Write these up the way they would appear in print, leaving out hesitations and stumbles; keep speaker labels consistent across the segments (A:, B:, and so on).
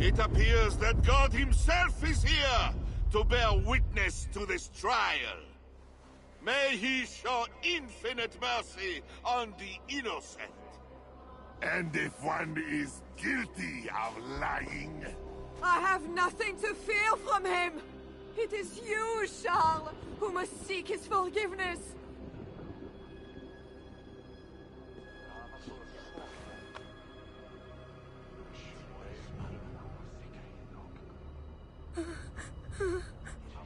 A: It appears that God himself is here to bear witness to this trial. May he show infinite mercy on the innocent.
B: And if one is guilty of lying?
C: I have nothing to fear from him! It is you, Charles, who must seek his forgiveness!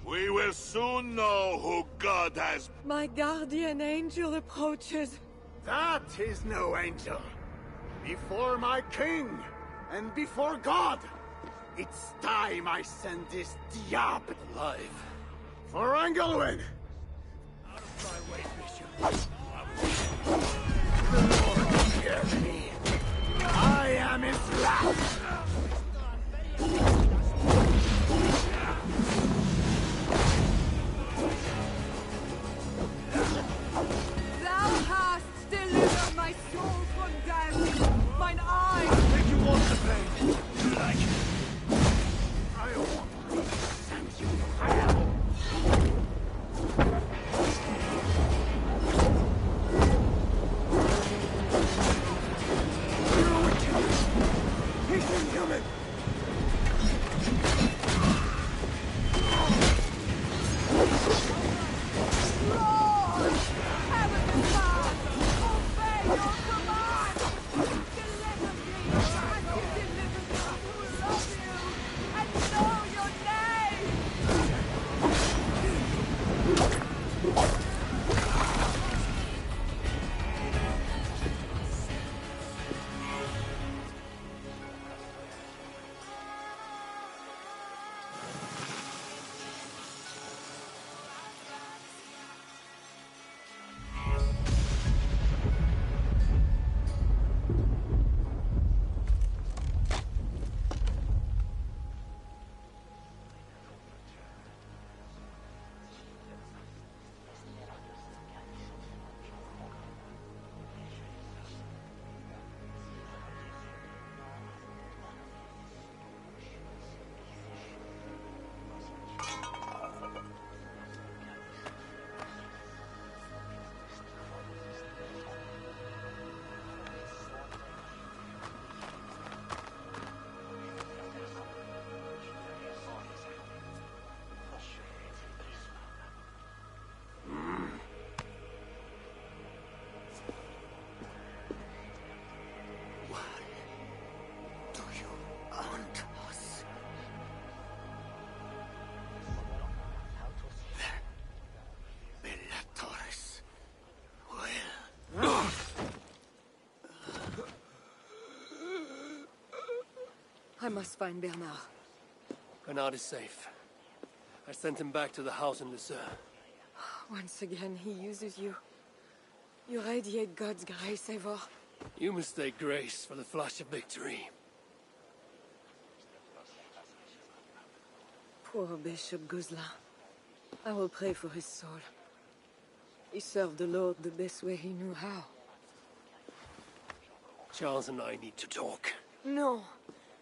A: We will soon know who God has...
C: My guardian angel approaches.
D: That is no angel. Before my king, and before God, it's time I send this diable alive. For Engelwin! Out of my way, Bishop. The Lord hears me. I am his wrath!
C: Thou hast delivered my soul from death, mine eyes!
D: Make you want the pain. You like it? I want to send you to hell. He's inhuman!
C: Lord! Heavenly Father! Obey your command! Deliver me as you deliver those who love you and know your name! I must find Bernard.
E: Bernard is safe. I sent him back to the house in Lucerne.
C: Once again, he uses you. You radiate God's grace, Eivor.
E: You mistake grace for the flash of victory.
C: Poor Bishop Guzla. I will pray for his soul. He served the Lord the best way he knew how.
E: Charles and I need to talk.
C: No.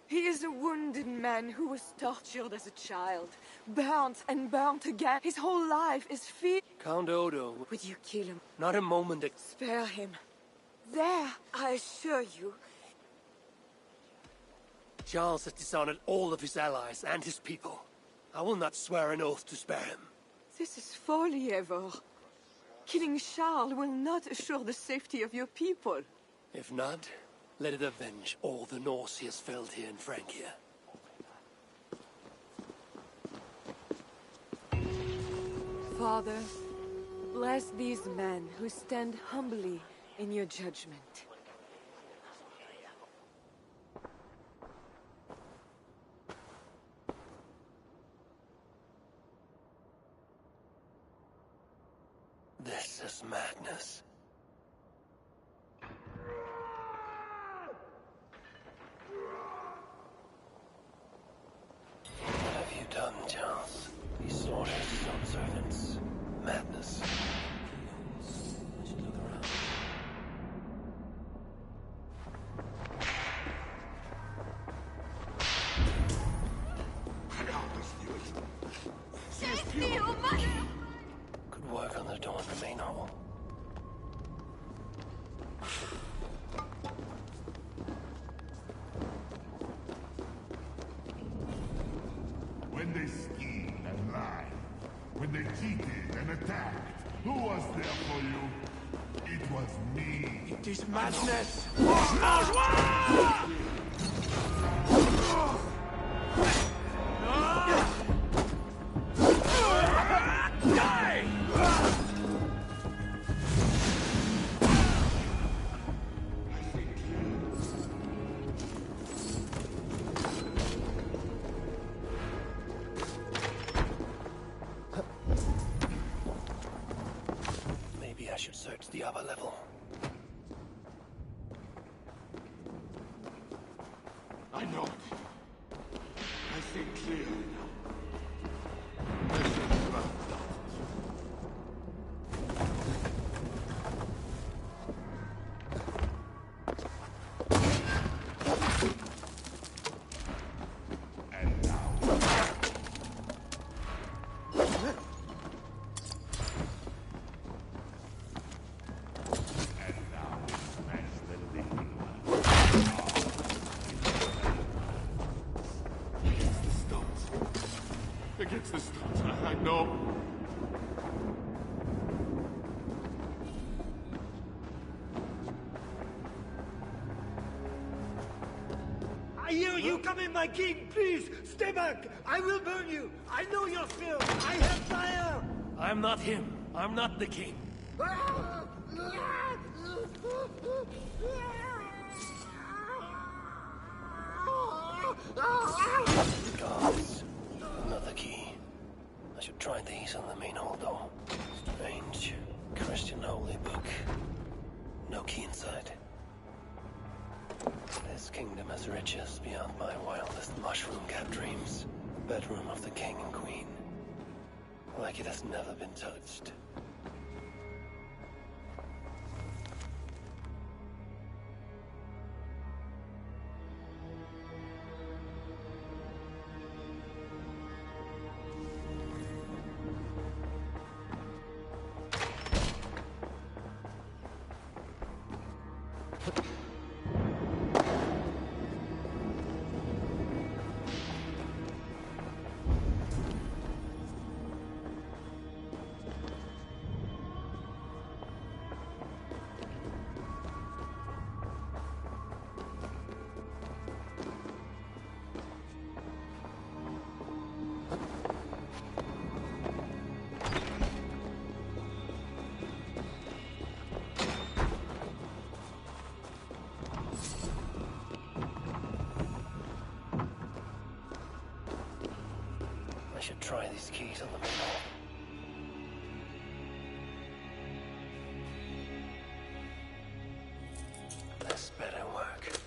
C: He is a wounded man who was tortured as a child. Burnt and burnt again. His whole life is fear.
E: Count Odo...
C: Would you kill him?
E: Not a moment...
C: Spare him. There, I assure you.
E: Charles has dishonored all of his allies and his people. I will not swear an oath to spare him.
C: This is folly, Eivor. Killing Charles will not assure the safety of your people.
E: If not, let it avenge all the Norse he has felled here in Francia.
C: Father, bless these men who stand humbly in your judgment.
E: This is madness. What have you done, Charles? He slaughtered his own servants. Madness. I should look around. another door in the main hall.
B: When they schemed and lied, when they cheated and attacked, who was there for you? It was me.
D: It is madness!
E: Maybe I should search the upper level.
A: I know it. I see clearly now. This is rough.
B: And now, smash the lid.
A: Against the stones, I know.
D: I hear you coming, my king! Please, stay back! I will burn you! I know your skill! I have fire!
E: I'm not him. I'm not the king. Gods. Another key. I should try these on the main hall door. Strange. Christian holy book. No key inside. This kingdom has riches beyond my wildest mushroom-capped dreams. The bedroom of the king and queen. Like it has never been touched. I should try these keys on the main hall. This better work.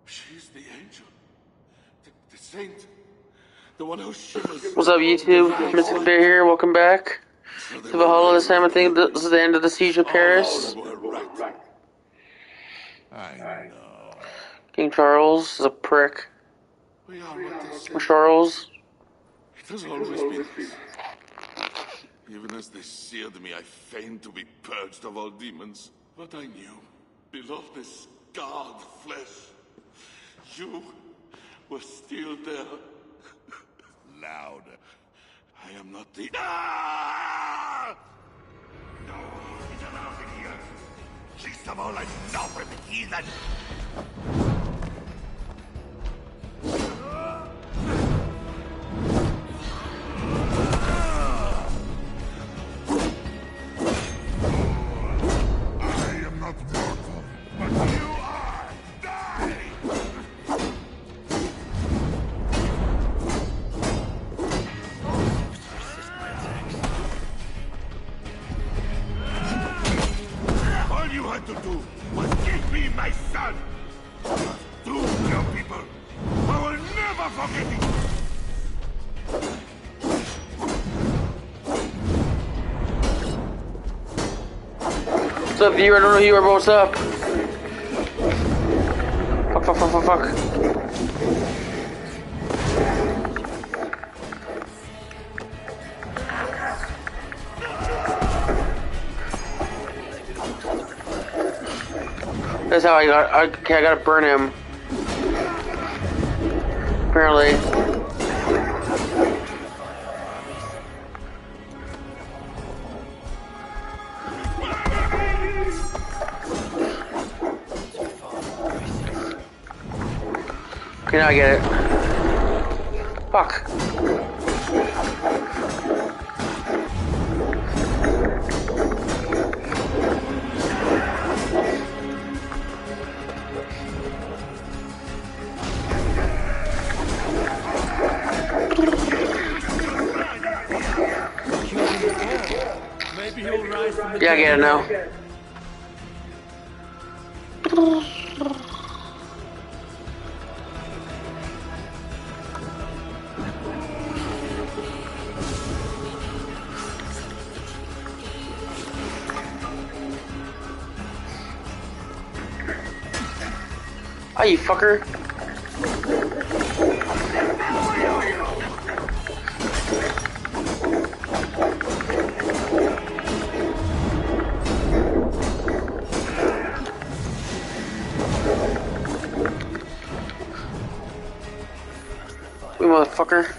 A: She's the angel. The saint. The one who shimmers.
F: What's up, YouTube? Mystic Bear here. Welcome back to Valhalla. This time I think this is the end of the Siege of Paris.
B: I know.
F: King Charles is a prick.
A: We are what they say.
F: Charles.
A: It has always been this. Even as they seared me, I feigned to be purged of all demons. But I knew, below this scarred flesh, you were still there.
B: Louder.
A: I am not the... Ah!
B: No, it's allowed in here. Least of all, I'm not with the heathen. I am not mortal, but you are. Die!
A: All you had to do was give me my son! Do your people! I will never forget it!
F: What's up, viewer? I don't know who you are, but what's up? Fuck. That's how I gotta burn him. Apparently. Okay, now I get it. Fuck.
E: Maybe he'll rise from the
F: Yeah, I get it now. Oh, you fucker. You motherfucker.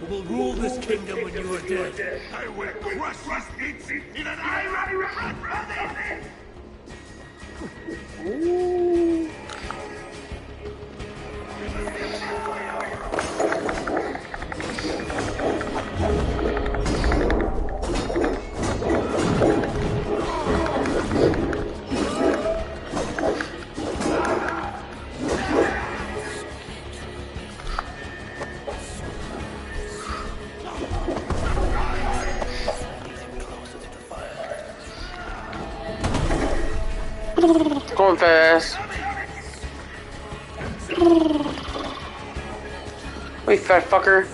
E: Who will rule this kingdom when you are dead?
B: I will crush his meat in an iron rat.
F: Going fast. Wait, fat fucker.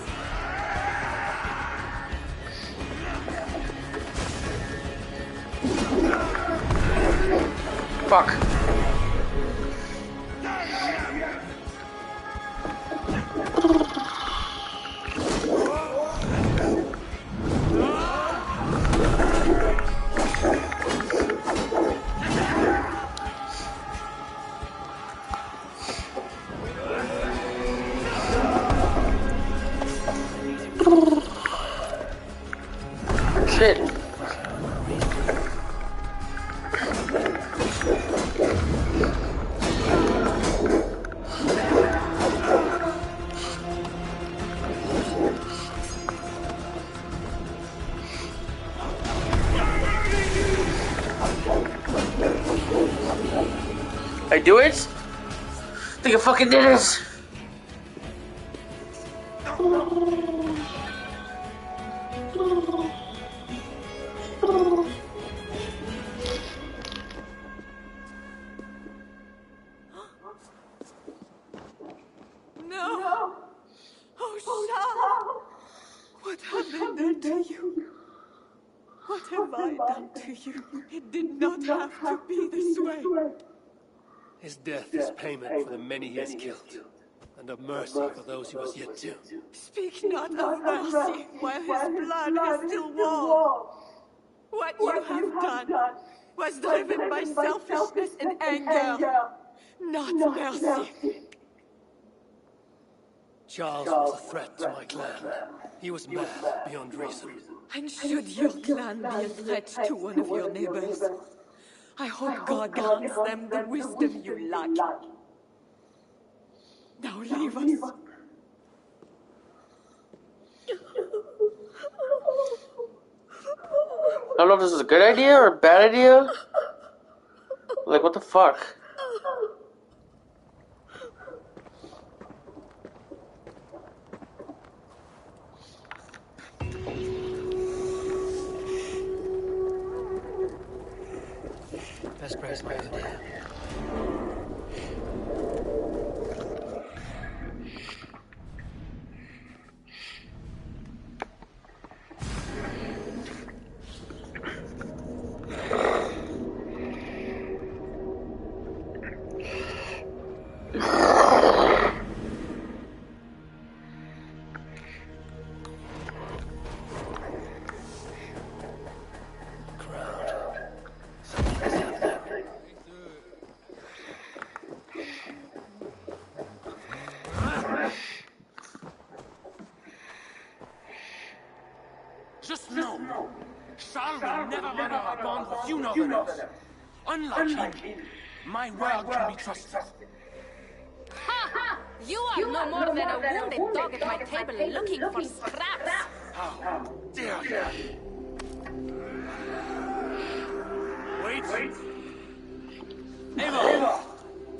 F: Fuck. Shit. I do it? I think I fucking did it.
C: No! Oh, Shah! What have they done to you? What have I done to you? It did not have to be this way.
E: His death is payment for the many he has killed, and of mercy for those he was yet to.
C: Speak not of mercy while his blood is still warm. What you have done was driven by selfishness and anger, not mercy.
E: Charles was a threat to my clan. He was mad beyond reason.
C: And should your clan be a threat to one of your neighbors, I hope God grants them the wisdom you lack. Now leave us.
F: I don't know if this is a good idea or a bad idea. Like, what the fuck?
E: Best praise my idea.
G: Just know, Charles will never honor a bond with you northerners. Unlike him, my word can be trusted.
H: Ha! You are no more than a wounded dog at my table looking for scraps.
G: How dare you? Wait. Ava!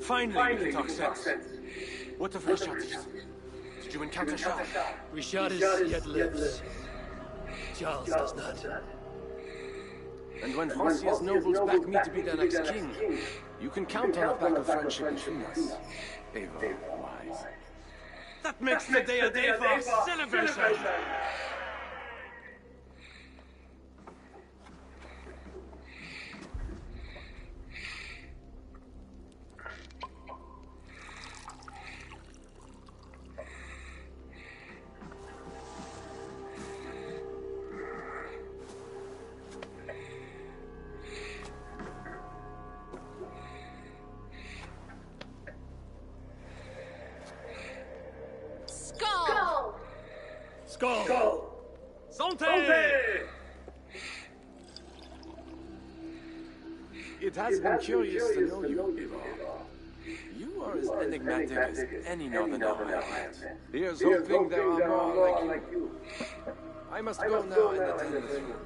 G: Finally, we can talk sense. What of Rishatis? Did you encounter Charles?
E: Rishatis yet lives. Charles does not.
G: And when Francia's nobles back me to be their next king, you can count on a pact of friendship between us. Ava, wise. That makes today a day for celebration!
E: Skull!
G: Santé! It has been curious to know you, Eva. You are as enigmatic as any northerner I have met. Here's hoping there are more like you. I must go now and attend the funeral.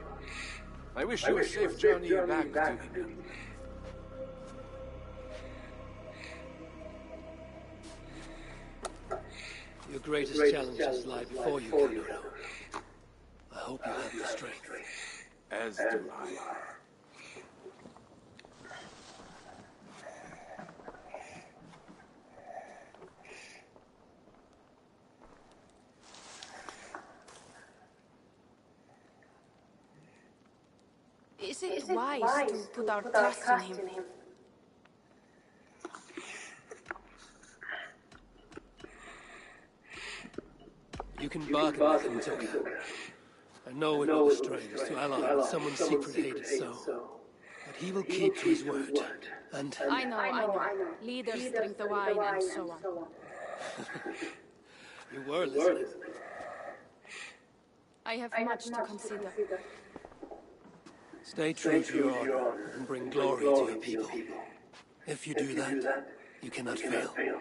G: I wish you a safe journey back to England.
E: Your greatest challenges lie before you, Canuto. I hope you have the strength.
G: As do I.
H: Is it wise to put our trust in him?
E: You can bargain with him, Toka. I know it will be strange to ally with someone secretly hated so. But he will keep to his word. And
H: I know. Leaders drink the wine and so on.
E: you were listening.
H: I have much to consider.
E: Stay true to your honor and bring glory to your people. If you do that, you cannot fail.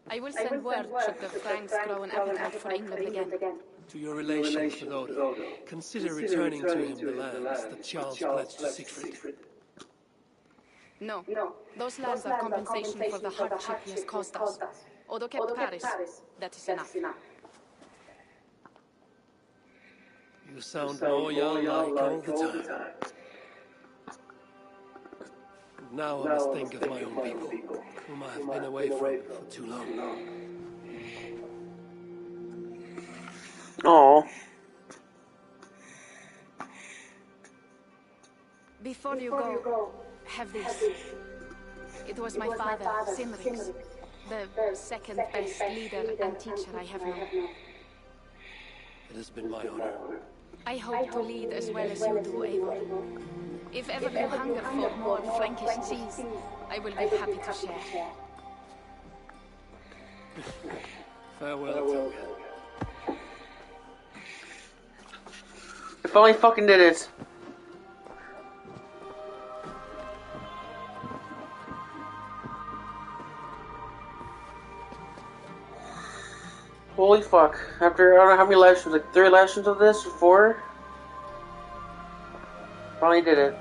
H: I will send word should the Franks grow an appetite for England again.
E: To your relations with Odo, consider returning to him the lands that Charles pledged to Siegfried.
H: No, those lands are compensation for the hardship he has caused us. Odo kept Paris. That is enough.
E: You sound loyal-like all the time. Now I must think of my own people, whom I have been away from for too long.
F: Oh.
H: Before you go, have this. It was my father, Cynric's, the second best leader and teacher I have known.
E: It has been my honor.
H: I hope to lead as well as you do, Eivor. If ever you hunger for more Frankish cheese, I will be happy to share.
E: Farewell, Toga.
F: I finally fucking did it. Holy fuck. After, I don't know how many live streams, like 3 live streams of this, or 4? Finally did it.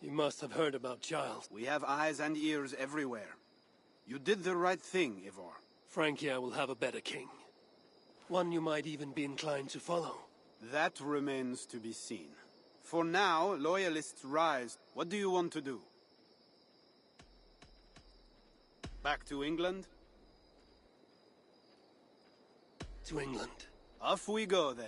E: You must have heard about Giles.
D: We have eyes and ears everywhere. You did the right thing, Ivor.
E: Frankia will have a better king. One you might even be inclined to follow.
D: That remains to be seen. For now, loyalists rise. What do you want to do? Back to England?
E: To England.
D: Off we go, then.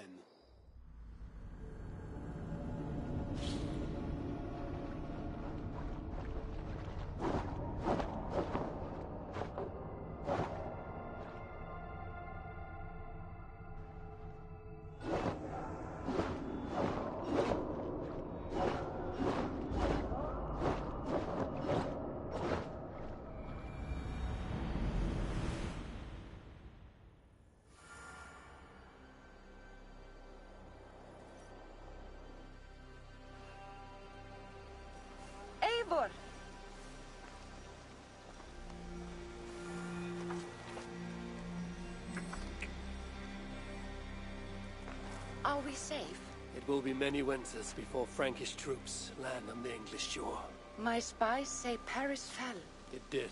C: Eivor! Are we safe?
E: It will be many winters before Frankish troops land on the English shore.
C: My spies say Paris fell.
E: It did.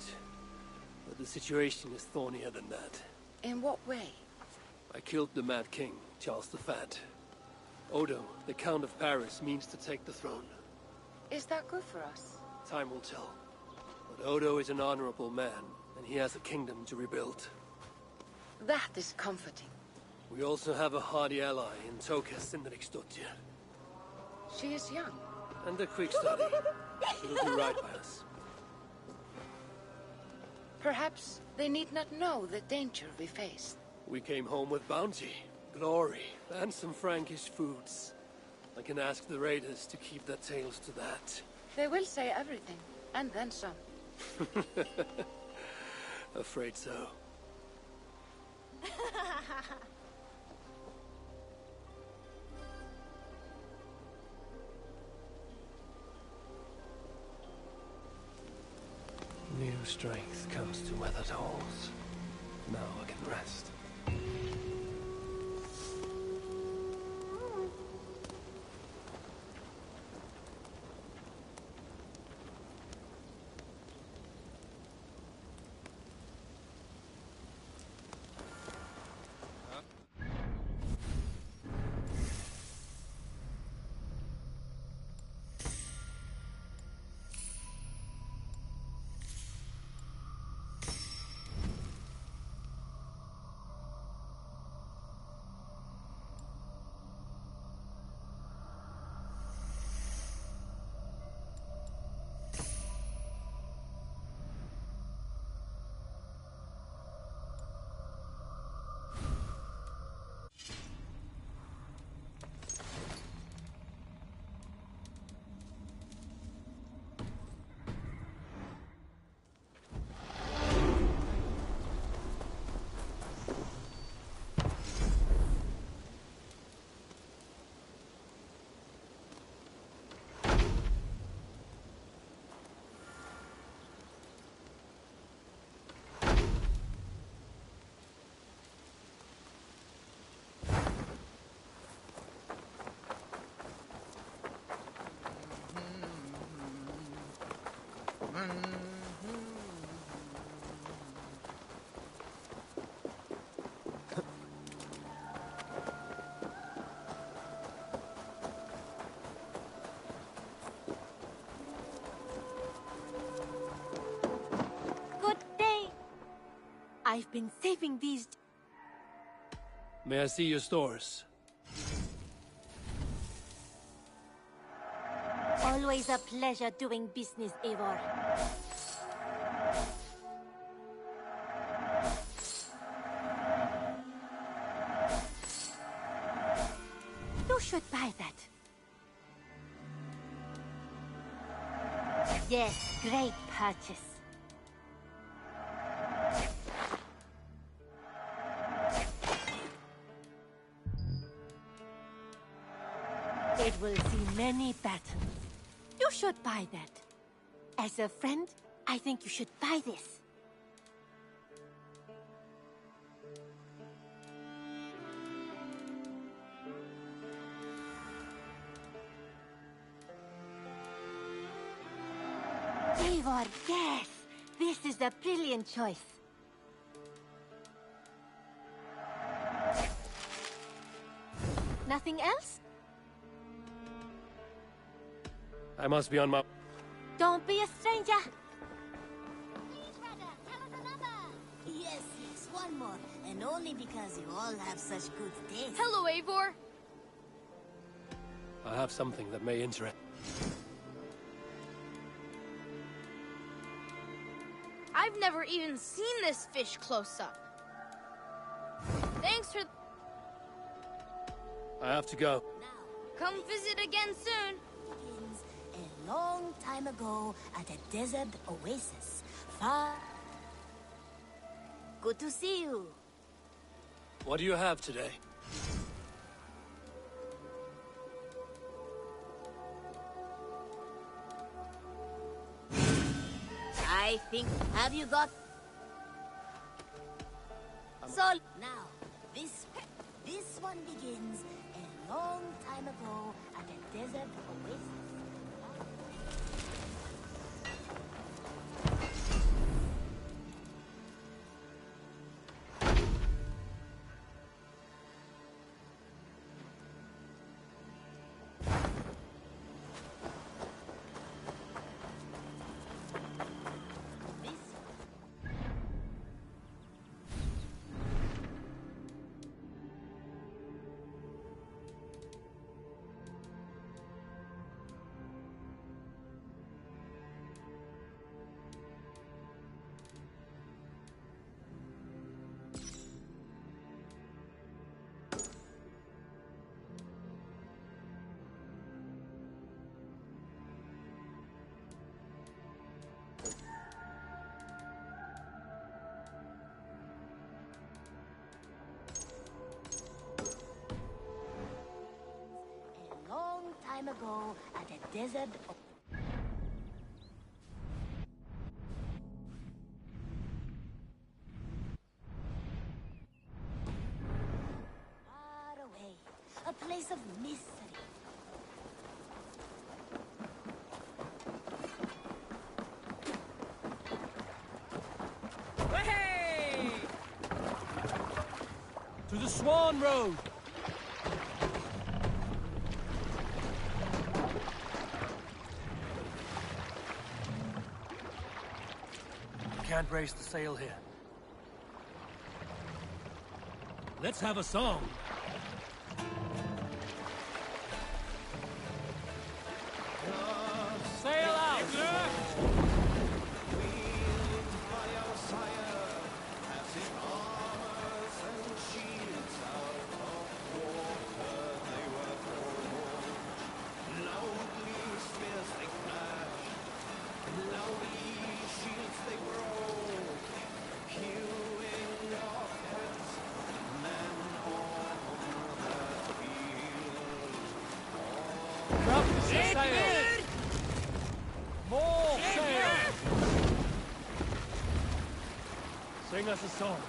E: But the situation is thornier than that.
C: In what way?
E: I killed the Mad King, Charles the Fat. Odo, the Count of Paris, means to take the throne.
C: Is that good for us?
E: Time will tell. But Odo is an honorable man, and he has a kingdom to rebuild.
C: That is comforting.
E: We also have a hardy ally in Toka Sindriksdottir.
C: She is young.
E: And a quick study. She will do right by us.
C: Perhaps they need not know the danger we face.
E: We came home with bounty, glory, and some Frankish foods. I can ask the raiders to keep their tails to that.
C: They will say everything, and then some.
E: Afraid so. New strength comes to weathered halls. Now I can rest.
I: I've been saving these...
E: May I see your stores?
I: Always a pleasure doing business, Eivor. You should buy that. Yes, great purchase. It will see many battles. You should buy that. As a friend, I think you should buy this. Eivor, yes! This is a brilliant choice. Nothing else?
E: I must be on my...
I: Don't be a stranger.
J: Please, brother, tell us a number. Yes, yes, one more. And only because you all have such good taste.
H: Hello, Eivor.
E: I have something that may interest...
H: I've never even seen this fish close up. Thanks for...
E: I have to go.
H: Come visit again soon.
J: Begins a long time ago at a desert oasis. Far... Good to see you.
E: What do you have today?
J: I think... Have you got... So, now, this one begins a long time ago at a desert oasis. Time ago at a desert. Far away, a place of mystery.
E: Hey! To the Swan Road! Can't raise the sail here. Let's have a song. Sail out! Drop the sail! More sail! Sing us a song.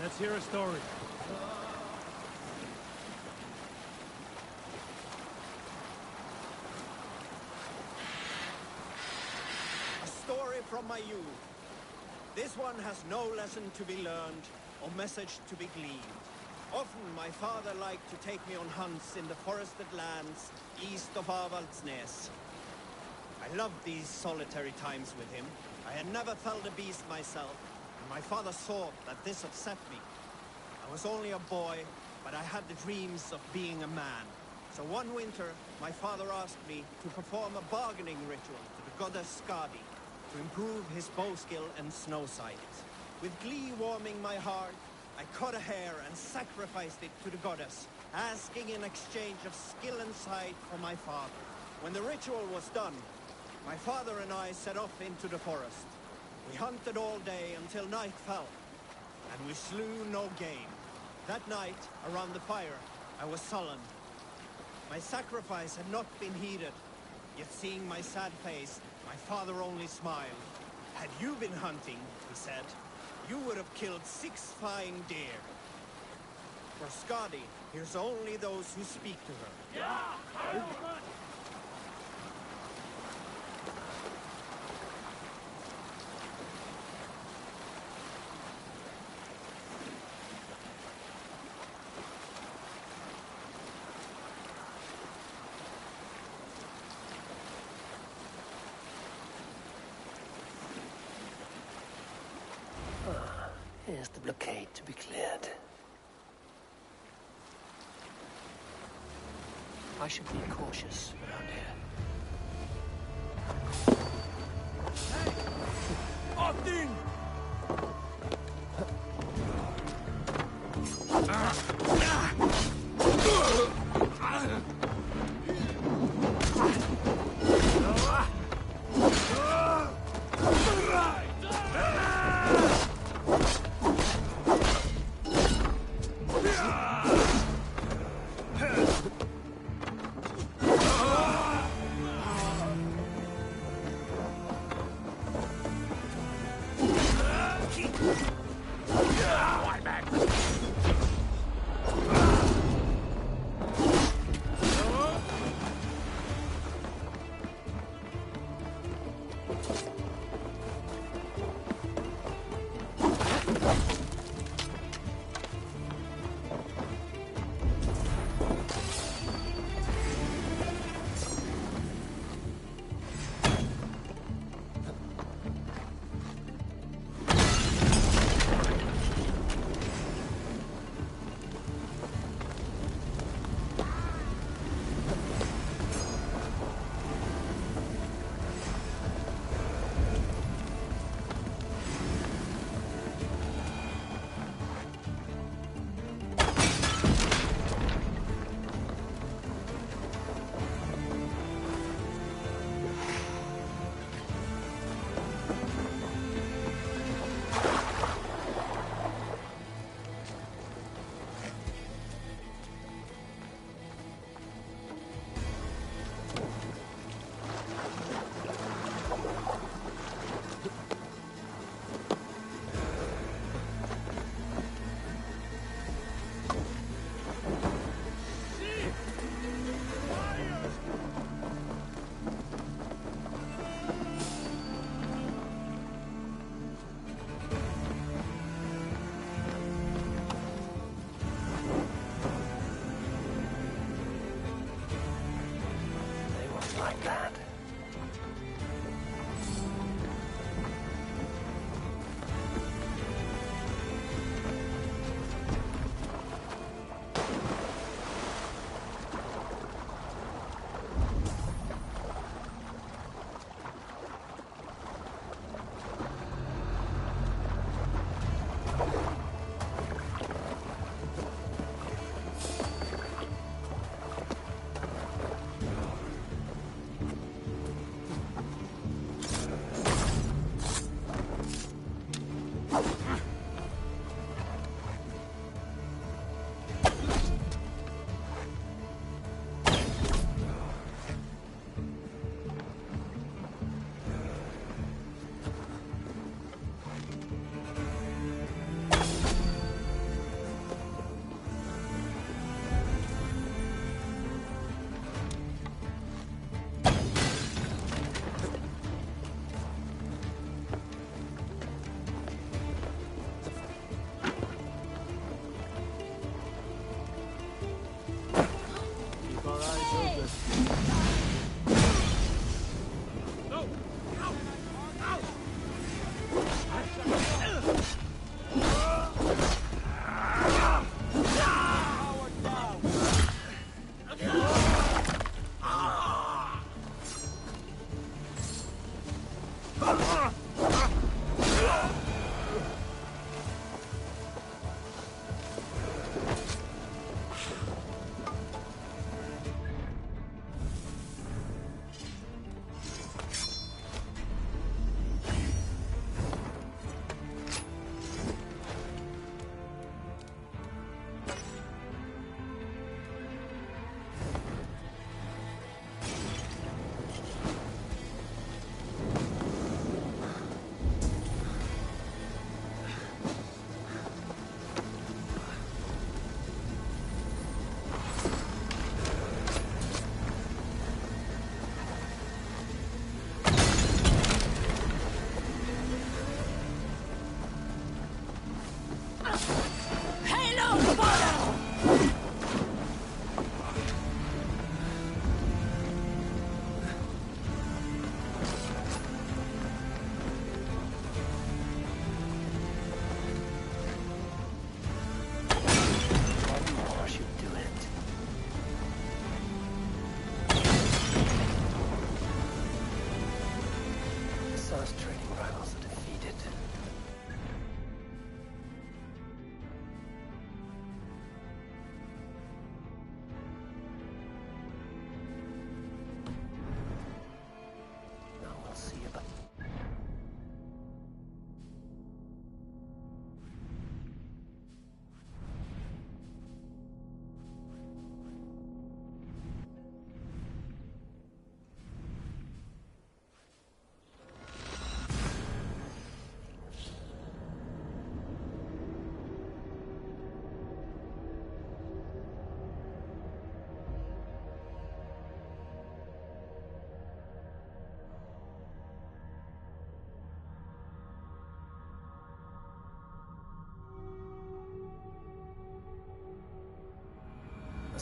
E: Let's hear a story.
K: A story from my youth. This one has no lesson to be learned or message to be gleaned. Often my father liked to take me on hunts in the forested lands east of Avaldsnes. I loved these solitary times with him. I had never felt a beast myself, and my father saw that this upset me. I was only a boy, but I had the dreams of being a man. So one winter, my father asked me to perform a bargaining ritual to the goddess Skadi to improve his bow skill and snow sight. With glee warming my heart, I cut a hair and sacrificed it to the goddess, asking in exchange of skill and sight from my father. When the ritual was done, my father and I set off into the forest. We hunted all day until night fell, and we slew no game. That night, around the fire, I was sullen. My sacrifice had not been heeded, yet seeing my sad face, my father only smiled. Had you been hunting, he said, you would have killed 6 fine deer. For Skadi, here's only those who speak to her.
E: Here's the blockade to be cleared. I should be cautious around here.
K: Odin!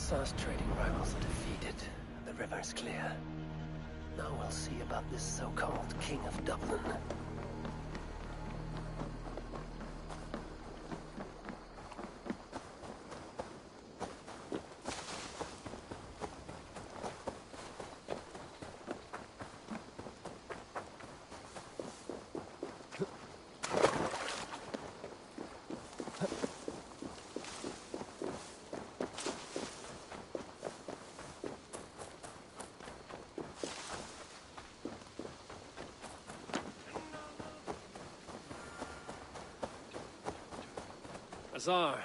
E: Asar's trading rivals are defeated. The river is clear. Now we'll see about this so-called King of Dublin.
L: Azar,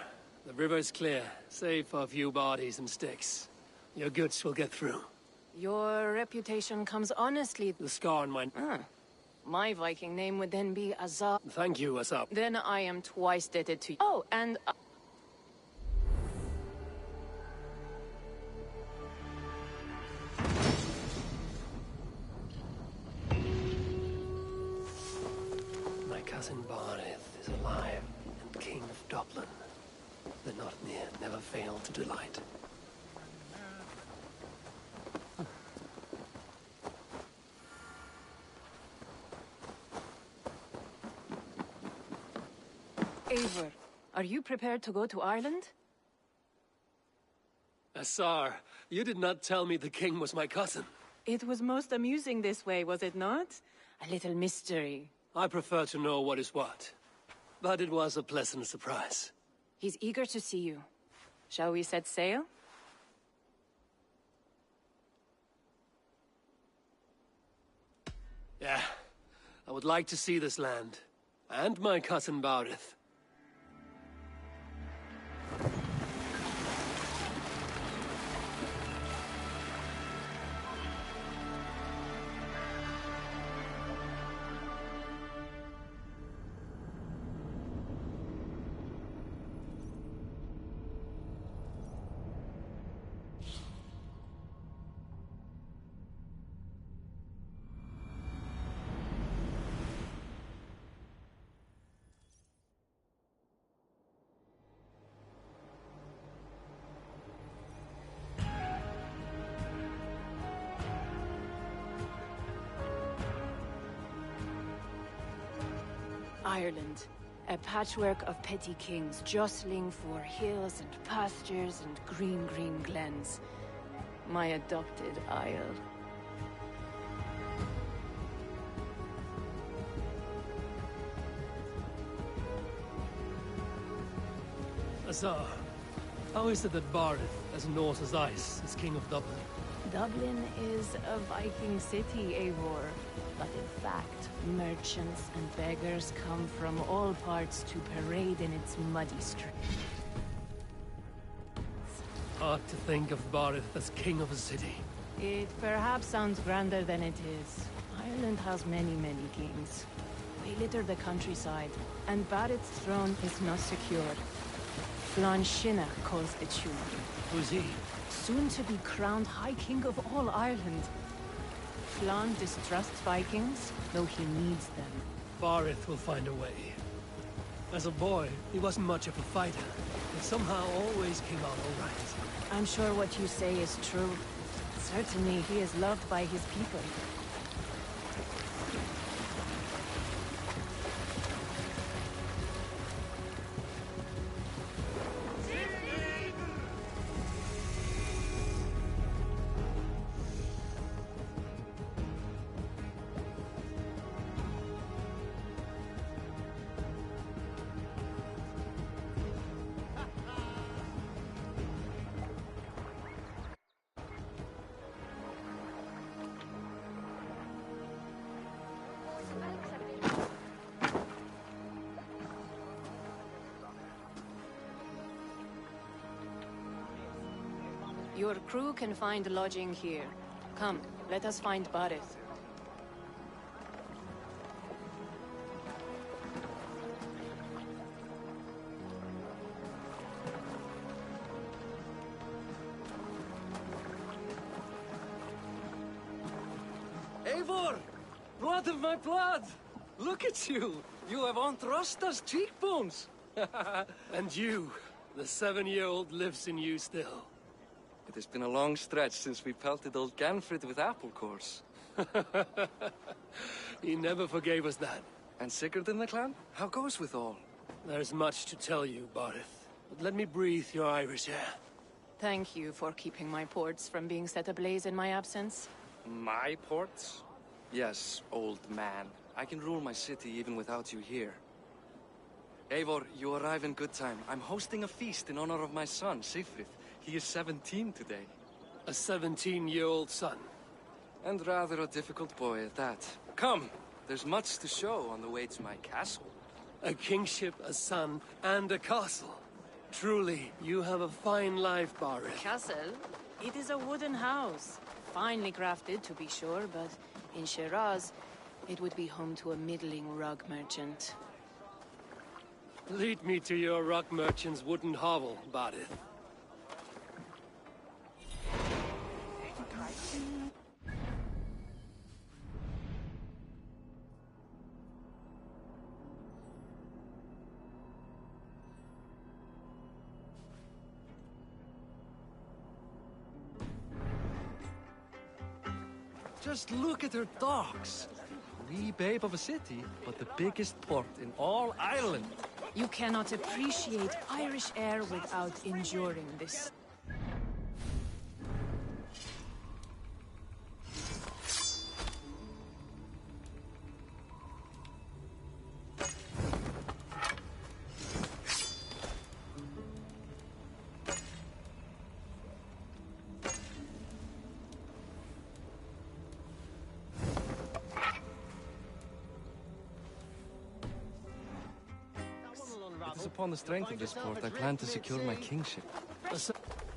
L: the river is clear, save for a few bodies and sticks. Your goods will get through.
H: Your reputation comes honestly.
L: The scar on my...
H: My Viking name would then be Azar.
L: Thank you, Azar.
H: Then I am twice indebted to you. Oh, and...
E: My cousin Barith is alive and King of Dublin. The Northnir never failed to delight.
H: Eivor, are you prepared to go to Ireland?
L: Azar, you did not tell me the king was my cousin.
C: It was most amusing this way, was it not? A little mystery.
L: I prefer to know what is what. But it was a pleasant surprise.
H: He's eager to see you. Shall we set sail?
L: Yeah, I would like to see this land. And my cousin Barith.
H: Ireland. A patchwork of petty kings jostling for hills and pastures and green glens. My adopted Isle.
L: Azar, how is it that Barith, as Norse as ice, is king of Dublin?
H: Dublin is a Viking city, Eivor. But in fact, merchants and beggars come from all parts to parade in its muddy streets.
L: Hard to think of Barith as king of a city.
H: It perhaps sounds grander than it is. Ireland has many kings. They litter the countryside, and Barith's throne is not secure. Flann Sinna calls the tune.
L: Who's he?
H: Soon to be crowned High King of all Ireland. Flann distrusts Vikings, though he needs them.
L: Barith will find a way. As a boy, he wasn't much of a fighter, but somehow always came out all right.
H: I'm sure what you say is true. Certainly, he is loved by his people. Your crew can find lodging here. Come, let us find Barith.
L: Eivor! Blood of my blood! Look at you! You have Aunt Rosta's cheekbones! And you, the 7-year-old lives in you still.
G: It has been a long stretch since we pelted old Ganfrid with apple cores.
L: He never forgave us that.
G: And Sigurd in the clan? How goes with all?
L: There's much to tell you, Barith. But let me breathe your Irish air.
H: Thank you for keeping my ports from being set ablaze in my absence.
G: My ports? Yes, old man. I can rule my city even without you here. Eivor, you arrive in good time. I'm hosting a feast in honor of my son, Sigfrid. He is 17 today.
L: A 17-year-old son.
G: And rather a difficult boy at that. Come, there's much to show on the way to my castle.
L: A kingship, a son, and a castle. Truly, you have a fine life, Barith.
H: Castle? It is a wooden house. Finely crafted, to be sure, but in Shiraz, it would be home to a middling rug merchant.
L: Lead me to your rock merchant's wooden hovel, Barith.
G: Just look at her docks. Wee babe of a city, but the biggest port in all Ireland.
H: You cannot appreciate Irish air without enduring this.
G: It is upon the strength of this port I plan to secure my kingship.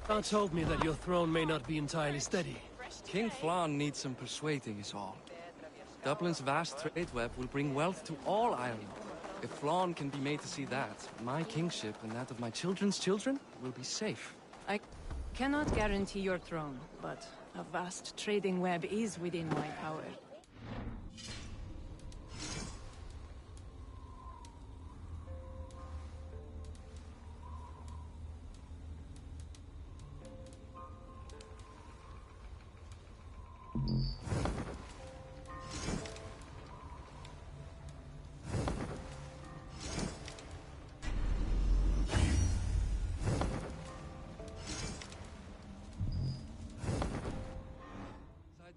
L: Thou told me that your throne may not be entirely steady.
G: King Flann needs some persuading is all. Dublin's vast trade web will bring wealth to all Ireland. If Flann can be made to see that, my kingship and that of my children's children will be safe.
H: I cannot guarantee your throne, but a vast trading web is within my power.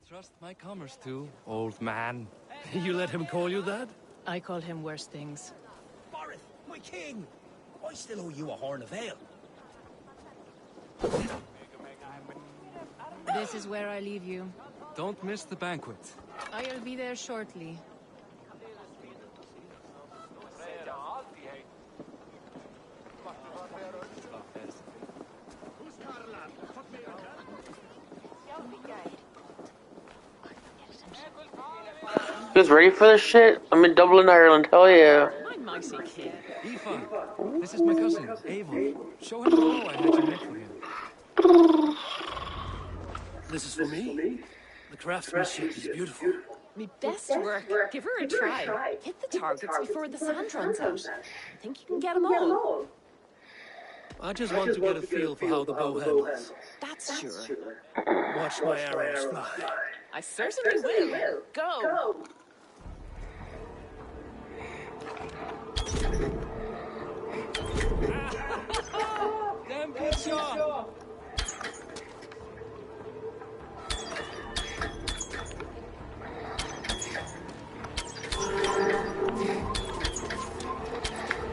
G: Trust my commerce to, old man.
L: You let him call you that?
H: I call him worse things.
M: Barith, my king! I still owe you a horn of ale.
H: This is where I leave you.
G: Don't miss the banquet.
H: I'll be there shortly.
F: You guys ready for this shit? I'm in Dublin, Ireland. Hell yeah.
H: I'm Mousy Kid.
G: Aoife, this is my cousin, Eivor. Show him hello I had you make for him.
L: This is for me? The craftsmanship is beautiful.
C: Me best work. Give her a try. Hit the targets before the sand runs out. Think you can get them all?
L: I just want to get a feel for how the bow handles.
C: That's sure.
L: Watch my arrows fly.
C: I certainly will. Go.
G: Damn good shot!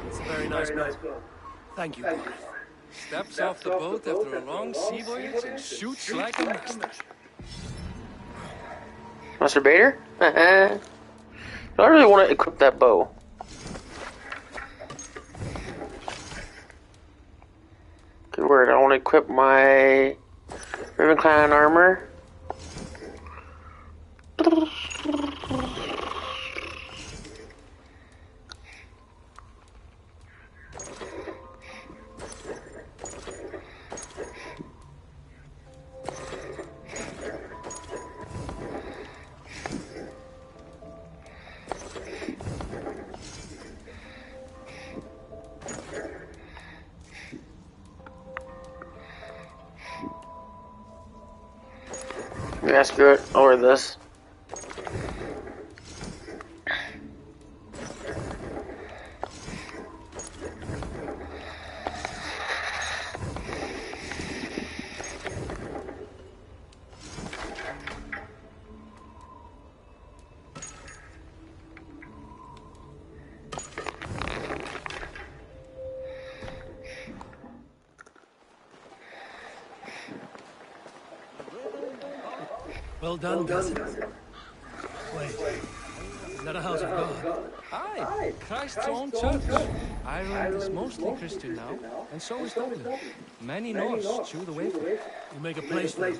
L: It's a very nice bow. Thank you, Barith.
G: Steps off the boat after a long sea voyage and shoots like a master.
F: Master Bader? I really want to equip that bow. Good word. I want to equip my Ravenclan armor. Yeah, screw it. I'll wear this.
L: Well done, cousin. Wait, is that a house of God?
G: Aye, Christ's own church. Ireland is mostly Christian now, and so is Dublin. Many Norse chew the way for it.
L: You make a place for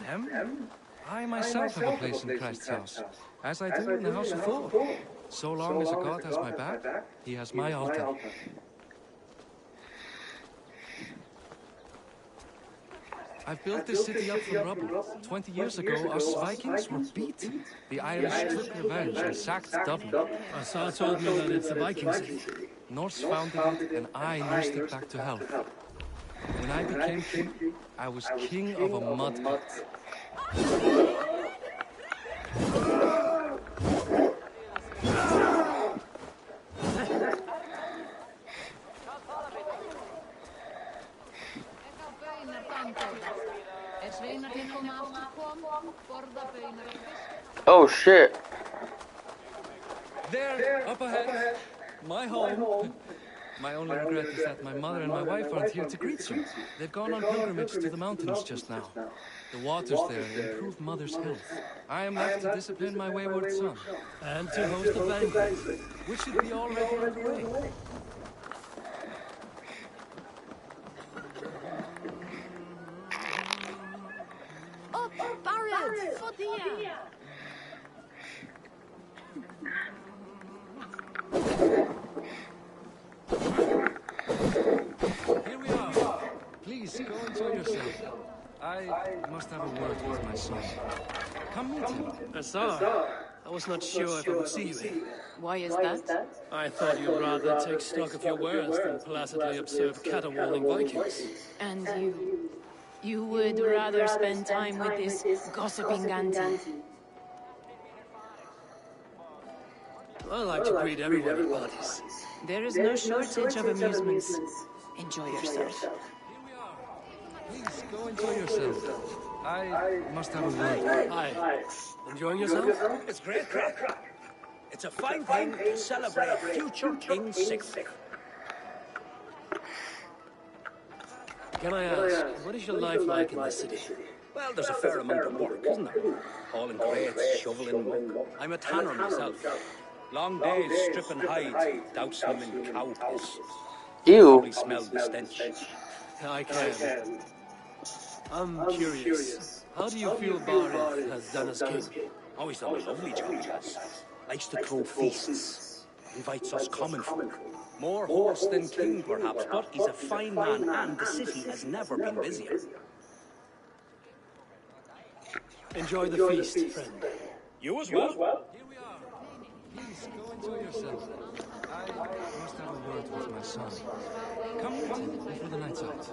L: them.
G: Them? I myself have a place in Christ's house, as I do in the house of Thor. So long as a god has my back, he has my altar. I've built this city up from rubble. 20 years ago, us Vikings were beat. The Irish took revenge and sacked Dublin.
L: Asa told me that it's a Viking city.
G: Norse founded it, and I nursed it back to health. When I became king, I was king of a mud pit.
F: Oh shit.
G: There, up ahead, my home. My only regret is that my mother and my wife aren't here to greet you. They've gone on pilgrimage to the mountains just now. The waters there improve mother's health. I am left to discipline my wayward son.
L: And to host a banquet,
G: which should be already underway.
I: Oh, Barret, for dear.
G: Here we are. Please, go enjoy yourself. I must have a word with my son. Come meet him.
L: Asa, I was not sure if I would see you here.
H: Why is that?
L: I thought you'd rather take stock of your wares than placidly observe caterwauling Vikings.
H: And you would rather spend time with this gossiping auntie?
L: I like to greet everyone at parties.
H: There is no shortage of amusements. Enjoy yourself.
G: Here we are. Please, go enjoy yourself. I must have a word.
L: Hi. Enjoying yourself?
M: It's great crack. It's a fine thing to celebrate future King 6th.
L: Can I ask, what is your life like in this city?
M: Well, there's a fair amount of work, isn't there? Hauling crates, shoveling muck. I'm a tanner myself. Long days stripping hides, dousing them in cow piss.
F: Ew.
M: Probably smell the stench.
L: I can. I'm curious. How do you feel Barret has done as king?
M: Oh, he's done a lovely job, he has. Likes to throw feasts. Invites us common folk. More horse than king, perhaps, but he's a fine man, and the city has never been busier.
L: Enjoy the feast, friend.
M: You as well?
G: Here we are. Please, go enjoy yourself. I must have a word with my son. Come meet him before the night's out.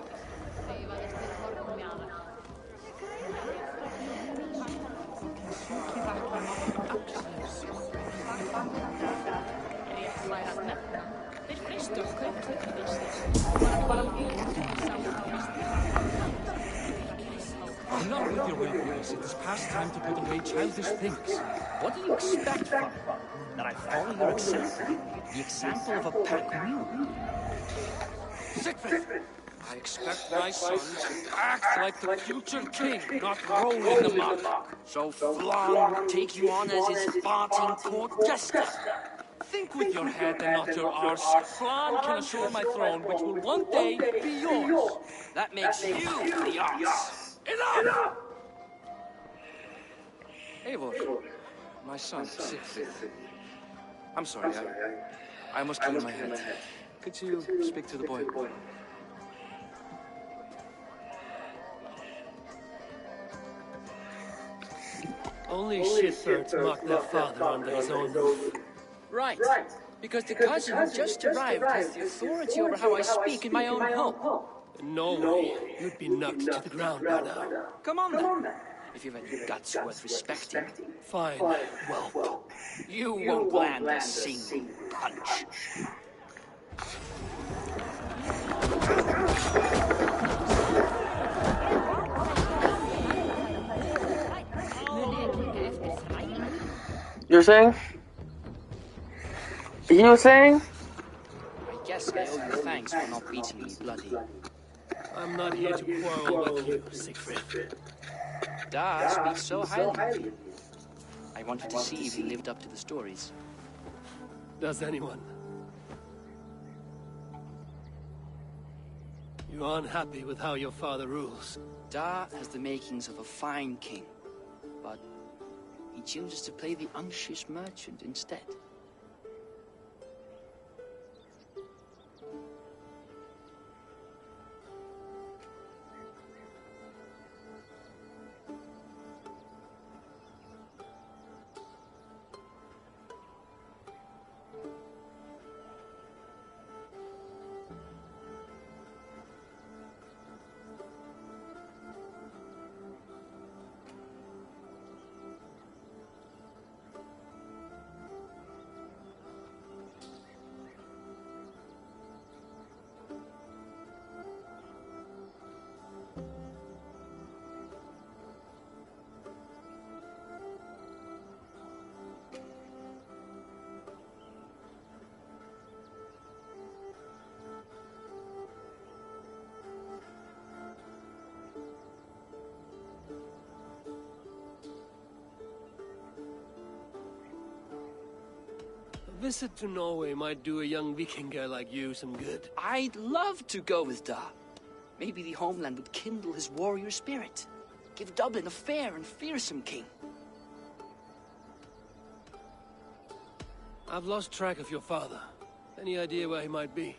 G: Enough with your willfulness. It is past time to put away childish things.
M: What do you expect from me? That I follow your example? The example of a pack mule?
G: Siegfried! I expect my son to act like the future king, not roll in the mud.
M: So Flan would take you on as his farting court jester.
G: Think with your head and not your arse. Flan can assure my throne, which will one day be yours.
M: That makes you the arse.
G: Enough! Eivor, my son, Siegfried. I'm sorry, I must clear my head. Could you speak to the boy?
L: Only shitbirds mock their father under his own roof.
N: Right. Because the cousin who just arrived has the authority over how I speak in my own home.
L: In Norway, you'd be knocked to the ground by now.
N: Come on then. if you've any guts worth respecting.
L: Fine, well.
N: You won't land a single punch.
F: You're saying? He was saying?
N: I guess I owe you thanks for not beating me bloody.
L: I'm not here to quarrel with you, Siegfried.
N: Da speaks so highly of you. I wanted to see if you lived up to the stories.
L: Does anyone? You are unhappy with how your father rules.
N: Da has the makings of a fine king, but he chooses to play the unctuous merchant instead.
L: A visit to Norway might do a young Viking girl like you some good.
N: I'd love to go with Da. Maybe the homeland would kindle his warrior spirit. Give Dublin a fair and fearsome king.
L: I've lost track of your father. Any idea where he might be?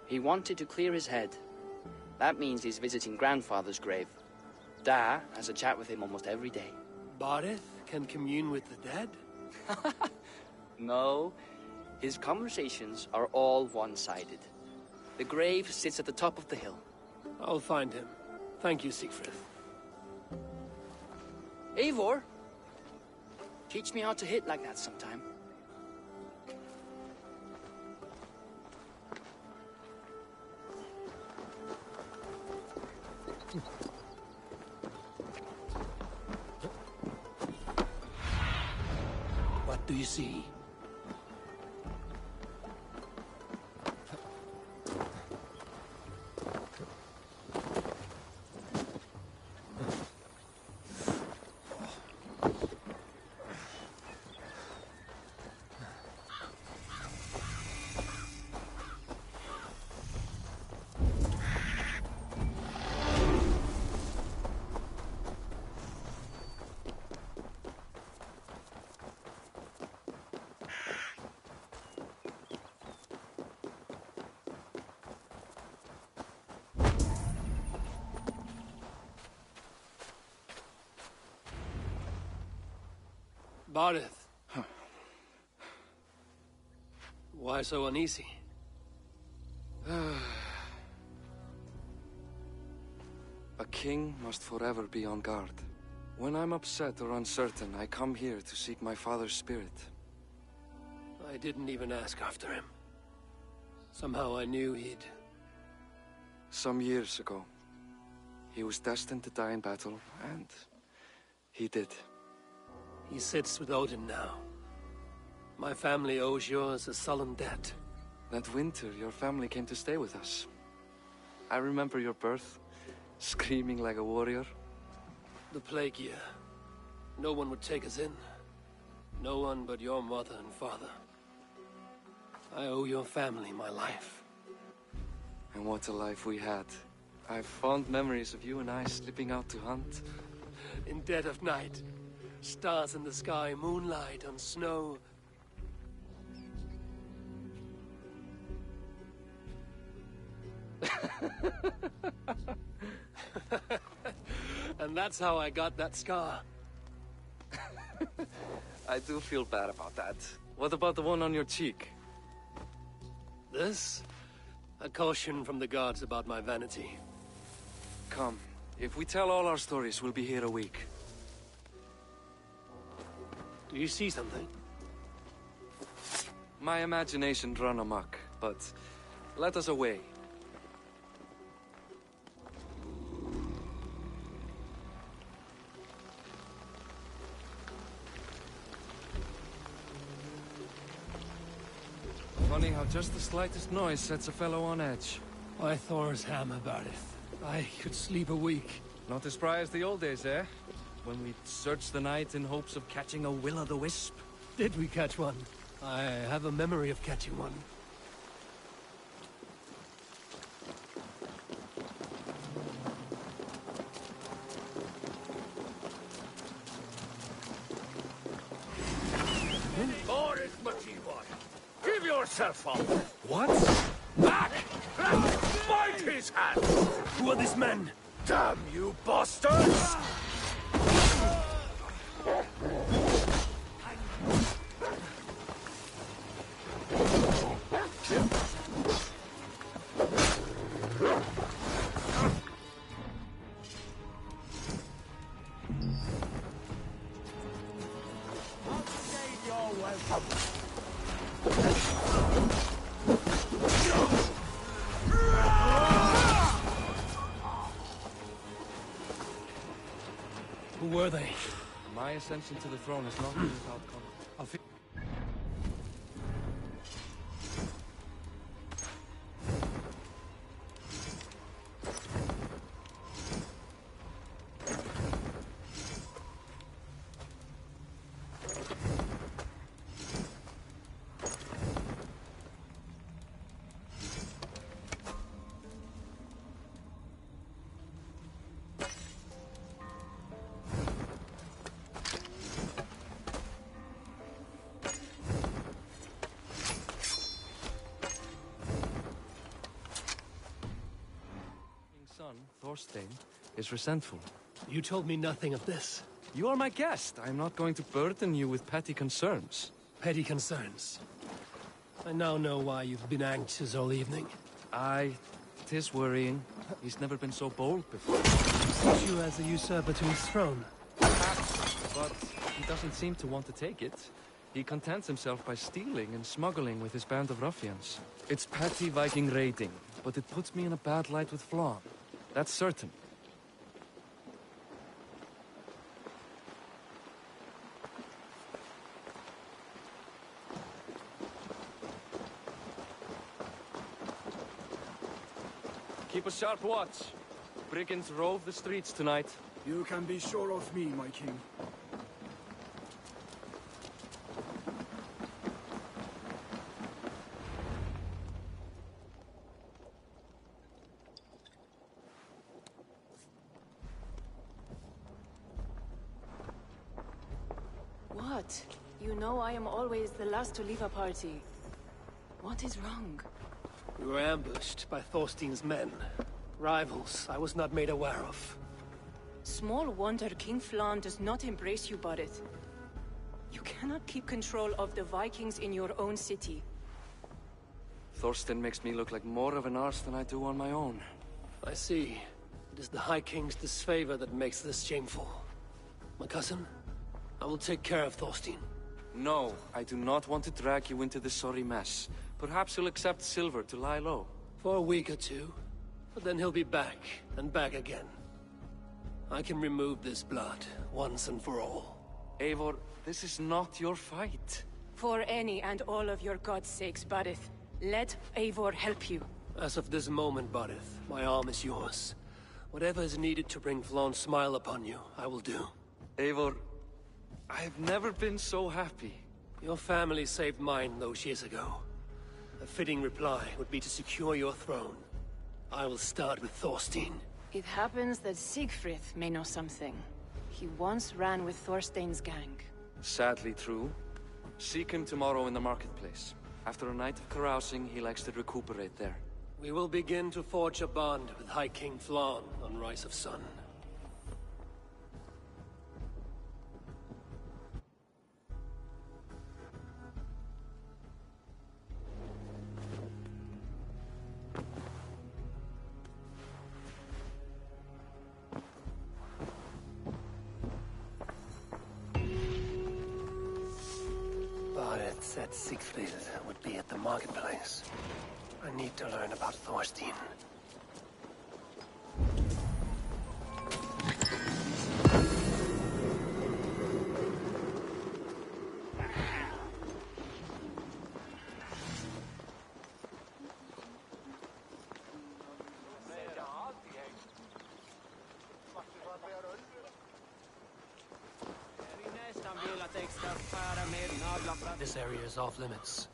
N: He wanted to clear his head. That means he's visiting grandfather's grave. Da has a chat with him almost every day.
L: Barith can commune with the dead?
N: No. His conversations are all one-sided. The grave sits at the top of the hill.
L: I'll find him. Thank you, Siegfried.
N: Eivor, teach me how to hit like that sometime.
L: What do you see? Barith. Why so uneasy?
G: A king must forever be on guard. When I'm upset or uncertain, I come here to seek my father's spirit.
L: I didn't even ask after him. Somehow I knew he'd...
G: Some years ago, he was destined to die in battle, and he did.
L: He sits with Odin now. My family owes yours a sullen debt.
G: That winter, your family came to stay with us. I remember your birth, screaming like a warrior.
L: The plague year. No one would take us in. No one but your mother and father. I owe your family my life.
G: And what a life we had. I have fond memories of you and I slipping out to hunt.
L: In dead of night. Stars in the sky, moonlight on snow. And that's how I got that scar.
G: I do feel bad about that. What about the one on your cheek?
L: This? A caution from the gods about my vanity.
G: Come. If we tell all our stories, we'll be here a week.
L: Do you see something?
G: My imagination run amok, but let us away. Funny how just the slightest noise sets a fellow on edge.
L: Why Thor's hammer, Barith? I could sleep a week.
G: Not as spry as the old days, eh? When we'd search the night in hopes of catching a will-o'-the-wisp.
L: Did we catch one? I have a memory of catching one.
O: Boris Machiwa, give yourself up!
G: What?
O: Back! Bite his hands!
L: Who are these men?
O: Damn you bastards!
L: Who were they?
G: My ascension to the throne has not been without conflict. Son, Thorstein, is resentful.
L: You told me nothing of this.
G: You are my guest. I am not going to burden you with petty concerns.
L: Petty concerns. I now know why you've been anxious all evening.
G: Aye, 'tis worrying. He's never been so bold before.
L: Sees you as a usurper to his throne.
G: Perhaps, but he doesn't seem to want to take it. He contents himself by stealing and smuggling with his band of ruffians. It's petty Viking raiding, but it puts me in a bad light with Flann. That's certain. Keep a sharp watch. Brigands rove the streets tonight.
P: You can be sure of me, my king.
H: What? You know I am always the last to leave a party. What is wrong?
L: We were ambushed by Thorstein's men. Rivals I was not made aware of.
H: Small wonder King Flann does not embrace you, Barith. You cannot keep control of the Vikings in your own city.
G: Thorstein makes me look like more of an arse than I do on my own.
L: I see. It is the High King's disfavor that makes this shameful. My cousin, I will take care of Thorstein.
G: No, I do not want to drag you into this sorry mess. Perhaps he'll accept silver to lie low.
L: For a week or two. But then he'll be back, and back again. I can remove this blood, once and for all.
G: Eivor, this is not your fight.
H: For any and all of your god's sakes, Barith, let Eivor help you.
L: As of this moment, Barith, my arm is yours. Whatever is needed to bring Flann's smile upon you, I will do.
G: Eivor, I have never been so happy.
L: Your family saved mine those years ago. A fitting reply would be to secure your throne. I will start with Thorstein.
H: It happens that Siegfried may know something. He once ran with Thorstein's gang.
G: Sadly true. Seek him tomorrow in the marketplace. After a night of carousing, he likes to recuperate there.
L: We will begin to forge a bond with High King Flann on Rise of Sun.
E: said Siegfried would be at the marketplace. I need to learn about Thorstein.
L: This area is off limits.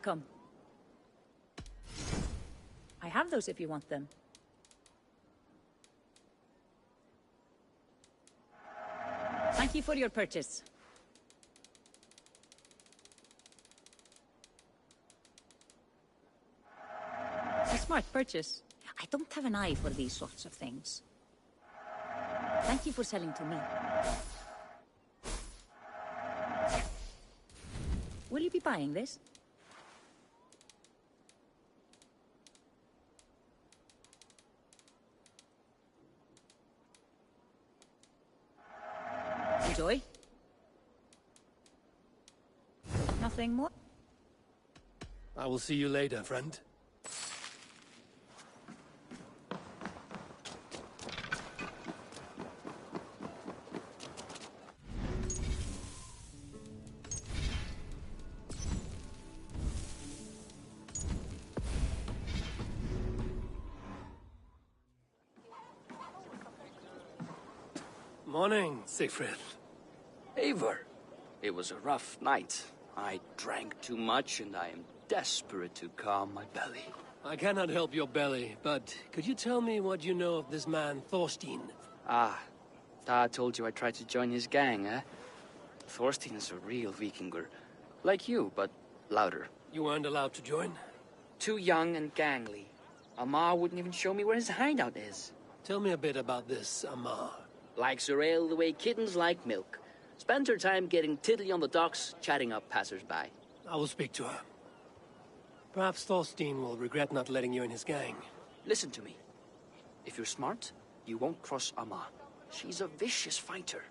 Q: Welcome. I have those if you want them. Thank you for your purchase. A smart purchase. I don't have an eye for these sorts of things. Thank you for selling to me. Will you be buying this? Enjoy. Nothing more?
L: I will see you later, friend. Morning, Siegfried.
N: Eivor, it was a rough night. I drank too much and I am desperate to calm my belly.
L: I cannot help your belly, but could you tell me what you know of this man, Thorstein?
N: Ah, Dad told you I tried to join his gang, eh? Thorstein is a real Vikinger. Like you, but louder.
L: You weren't allowed to join?
N: Too young and gangly. Amar wouldn't even show me where his hideout is.
L: Tell me a bit about this Amar.
N: Likes her ale the way kittens like milk. Spends her time getting tiddly on the docks, chatting up passers-by.
L: I will speak to her. Perhaps Thorstein will regret not letting you in his gang.
N: Listen to me. If you're smart, you won't cross Amar. She's a vicious fighter.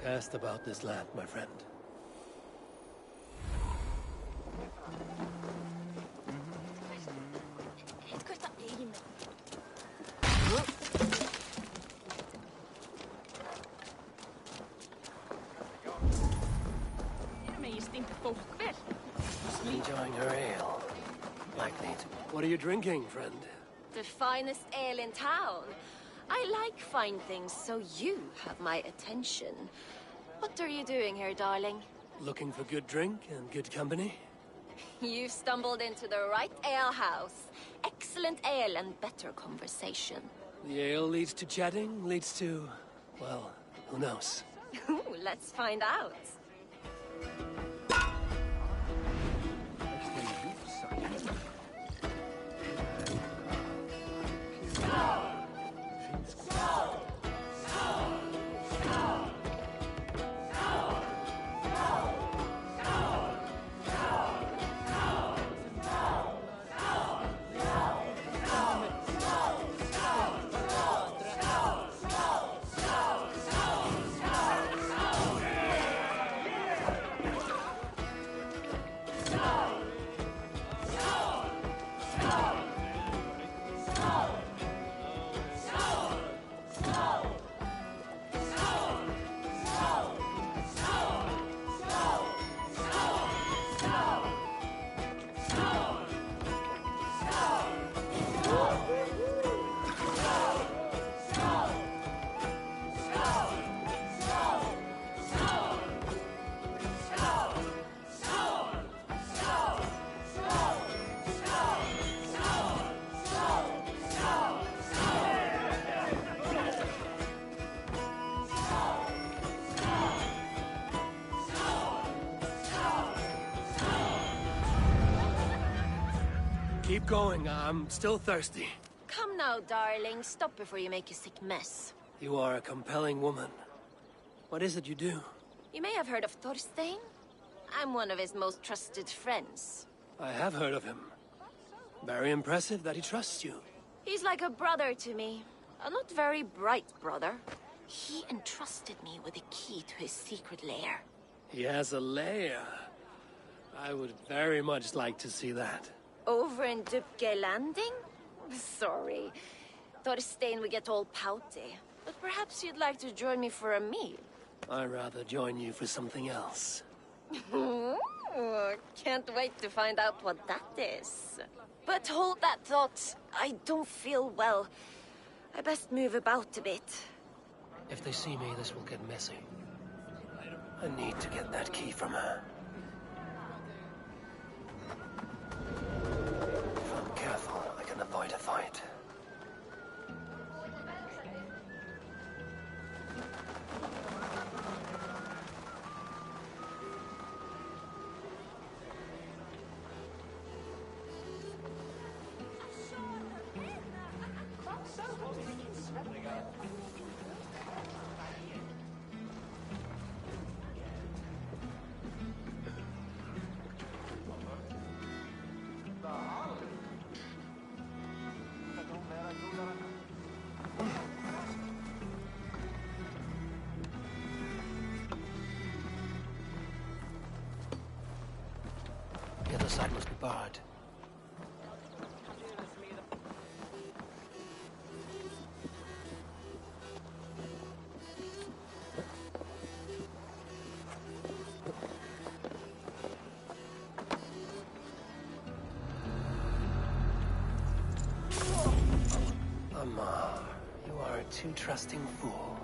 L: Cast about this land, my friend. Enjoying her ale. Likely to... What are you drinking, friend?
R: The finest ale in town. I like fine things, so you have my attention. What are you doing here, darling?
L: Looking for good drink and good company?
R: You've stumbled into the right alehouse. Excellent ale and better conversation.
L: The ale leads to chatting, leads to... well, who knows?
R: Ooh, let's find out.
L: Keep going, I'm still thirsty.
R: Come now, darling. Stop before you make a sick mess.
L: You are a compelling woman. What is it you do?
R: You may have heard of Thorstein. I'm one of his most trusted friends.
L: I have heard of him. Very impressive that he trusts you.
R: He's like a brother to me. A not very bright brother. He entrusted me with the key to his secret lair.
L: He has a lair. I would very much like to see that.
R: Over in Dupke Landing? Sorry. Thorstein would get all pouty. But perhaps you'd like to join me for a meal.
L: I'd rather join you for something else.
R: Ooh, can't wait to find out what that is. But hold that thought. I don't feel well. I best move about a bit.
L: If they see me, this will get messy. I need to get that key from her. If I'm careful, I can avoid a fight. The other side must be barred. Amar, you are a too trusting fool.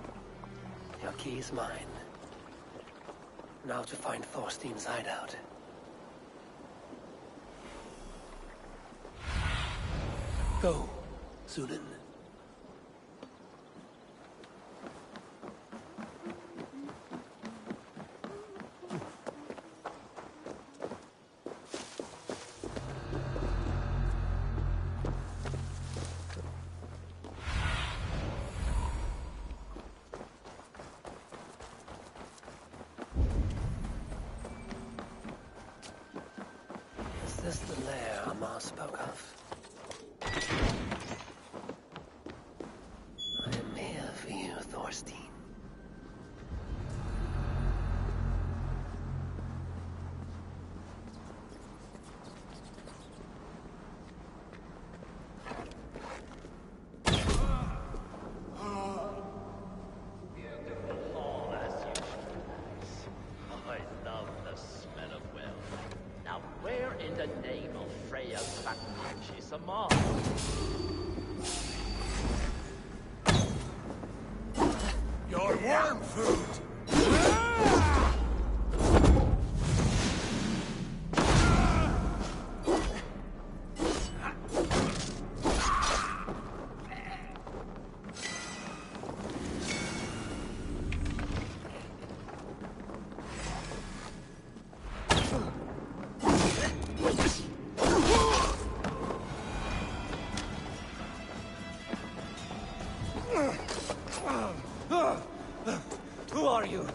L: Your key is mine.
E: Now to find Thorstein's hideout. Go, Sunan. Is this the lair Amar spoke of? I am here for you, Thorstein.
S: I love the smell of well. Now where in the name of Freya's fat bitch is Amar?
O: Your worm food! Who are you?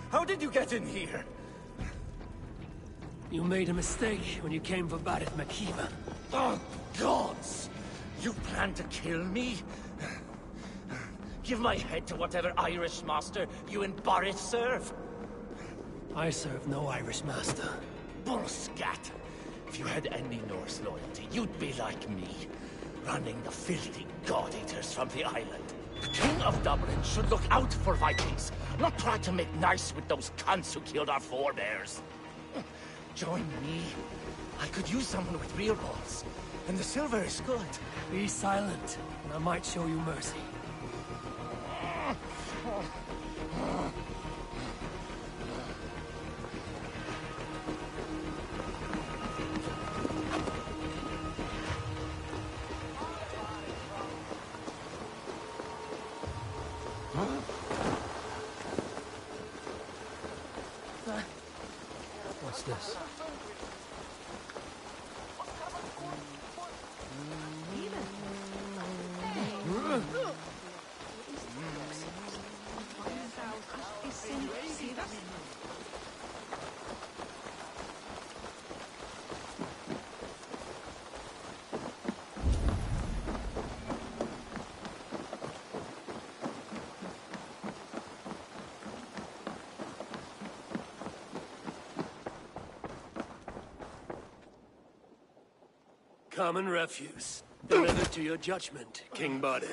O: How did you get in here?
L: You made a mistake when you came for Barit Makiva.
S: Oh, gods! You plan to kill me? Give my head to whatever Irish master you and Boris serve.
L: I serve no Irish master.
S: Bullscat! If you had any Norse loyalty, you'd be like me, running the filthy god-eaters from the island. The King of Dublin should look out for Vikings, not try to make nice with those cunts who killed our forebears. Join me. I could use someone with real balls, and the silver is good.
L: Be silent, and I might show you mercy. What's this? Common refuse. Delivered to your judgment, King Badir.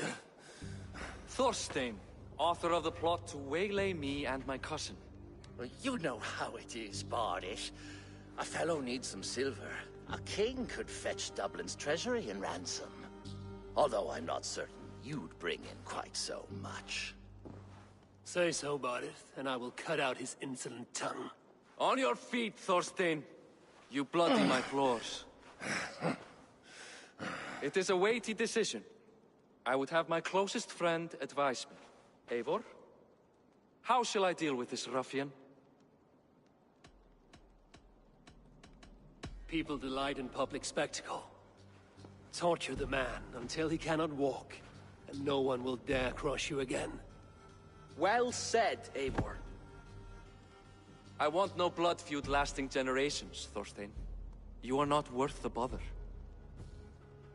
G: Thorstein, author of the plot to waylay me and my cousin.
S: Well, you know how it is, Bardish. A fellow needs some silver. A king could fetch Dublin's treasury in ransom. Although I'm not certain you'd bring in quite so much.
L: Say so, Badir, and I will cut out his insolent tongue.
G: On your feet, Thorstein. You bloody my floors. It is a weighty decision. I would have my closest friend advise me. Eivor? How shall I deal with this ruffian?
L: People delight in public spectacle. Torture the man until he cannot walk, and no one will dare cross you again.
N: Well said, Eivor.
G: I want no blood feud lasting generations, Thorstein. You are not worth the bother.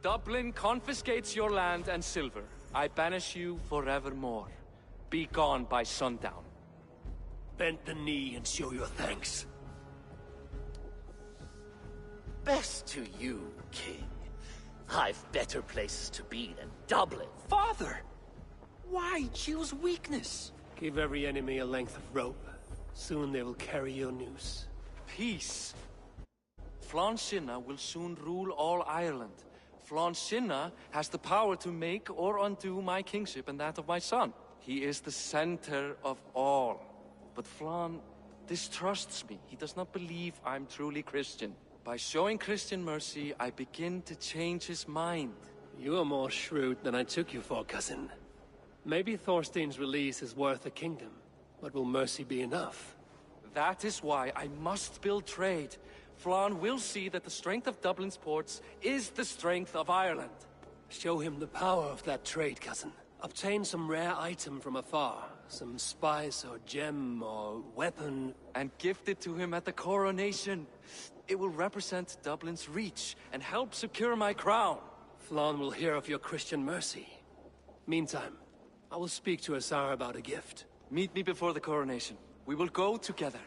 G: Dublin confiscates your land and silver. I banish you forevermore. Be gone by sundown.
L: Bend the knee and show your thanks.
S: Best to you, King. I've better places to be than Dublin.
N: Father! Why choose weakness?
L: Give every enemy a length of rope. Soon they will carry your noose.
G: Peace. Flann Sinna will soon rule all Ireland. Flann Sinna has the power to make or undo my kingship and that of my son. He is the center of all. But Flann distrusts me. He does not believe I'm truly Christian. By showing Christian mercy, I begin to change his mind.
L: You are more shrewd than I took you for, cousin. Maybe Thorstein's release is worth a kingdom, but will mercy be enough?
G: That is why I must build trade. Flann will see that the strength of Dublin's ports is the strength of Ireland.
L: Show him the power of that trade, cousin. Obtain some rare item from afar. Some spice or gem or weapon.
G: And gift it to him at the coronation. It will represent Dublin's reach and help secure my crown.
L: Flann will hear of your Christian mercy. Meantime, I will speak to Asar about a gift.
G: Meet me before the coronation. We will go together.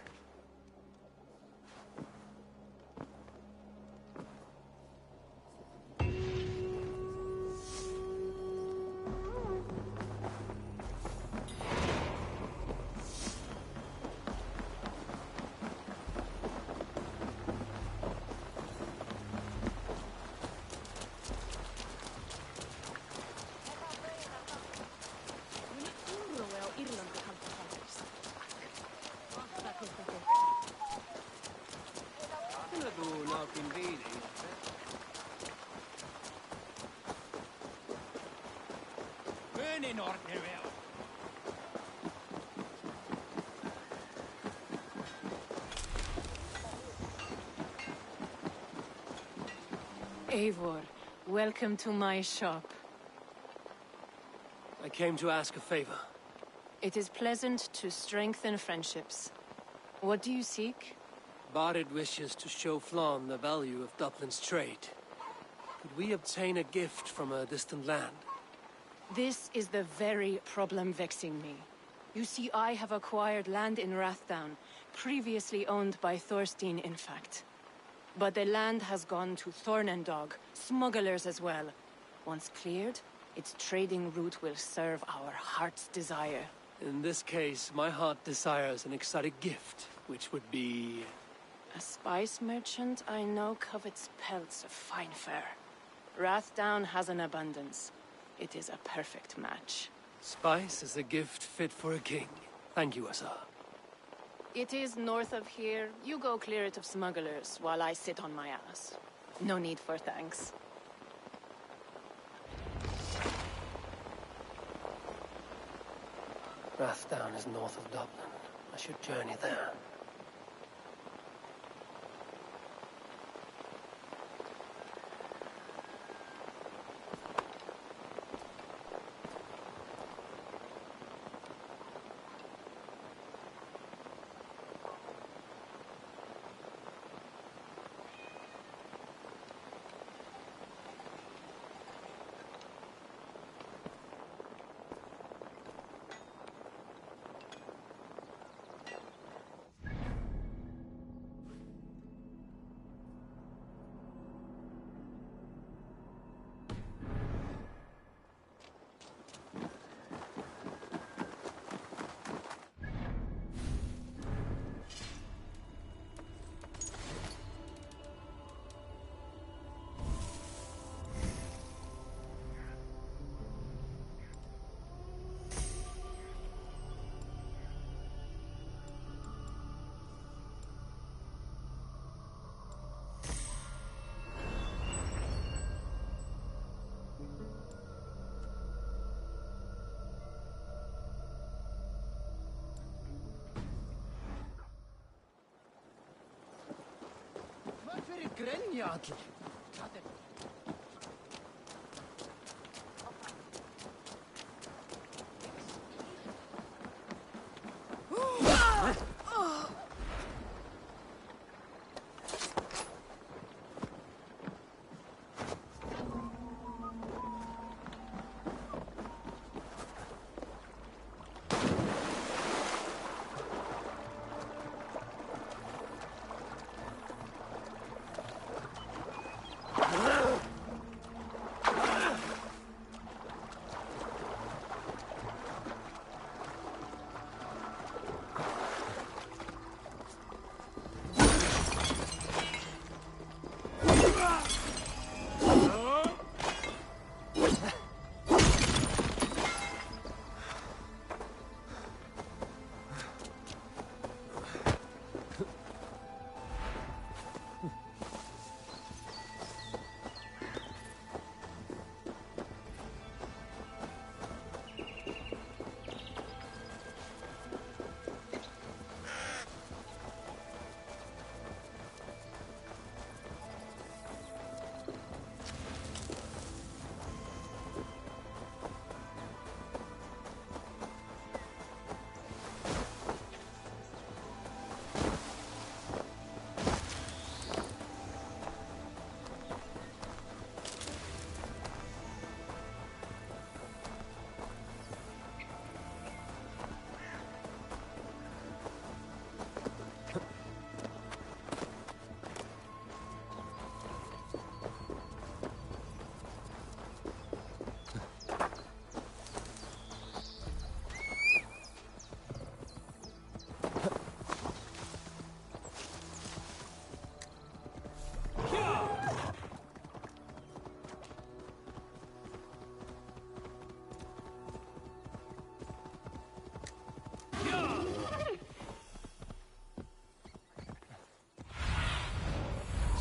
H: Eivor, welcome to my shop.
L: I came to ask a favor.
H: It is pleasant to strengthen friendships. What do you seek?
L: Barid wishes to show Flann the value of Dublin's trade. Could we obtain a gift from a distant land?
H: This is the very problem vexing me. You see, I have acquired land in Rathdown, previously owned by Thorstein, in fact. But the land has gone to Thornendog, smugglers as well. Once cleared, its trading route will serve our heart's desire.
L: In this case, my heart desires an exotic gift, which would be...
H: A spice merchant I know covets pelts of fine fur. Rathdown has an abundance. It is a perfect match.
L: Spice is a gift fit for a king. Thank you, Asar.
H: It is north of here. You go clear it of smugglers, while I sit on my ass. No need for thanks.
L: Rathdown is north of Dublin. I should journey there.
S: Grenja allir.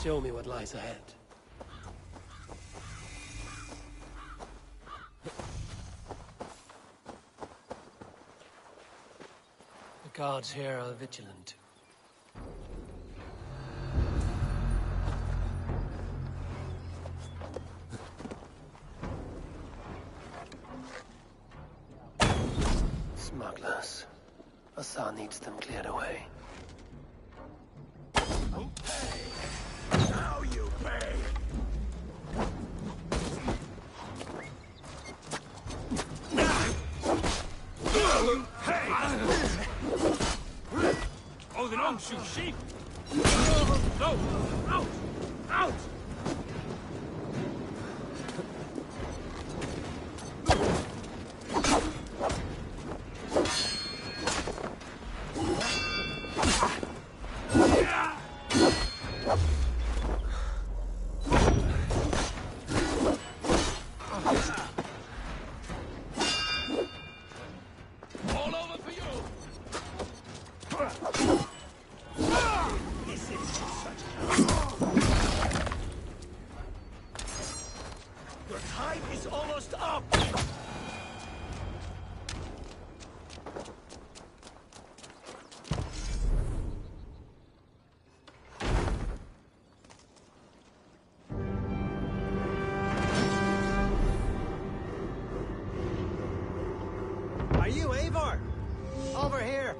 L: Show me what lies ahead. The guards here are vigilant. Smugglers. Azar needs them cleared away.
D: Now you pay!
O: Oh, they don't shoot sheep! No! Out! Out! All over for you! This is such your time is almost up!
K: Are you Eivor? Over here.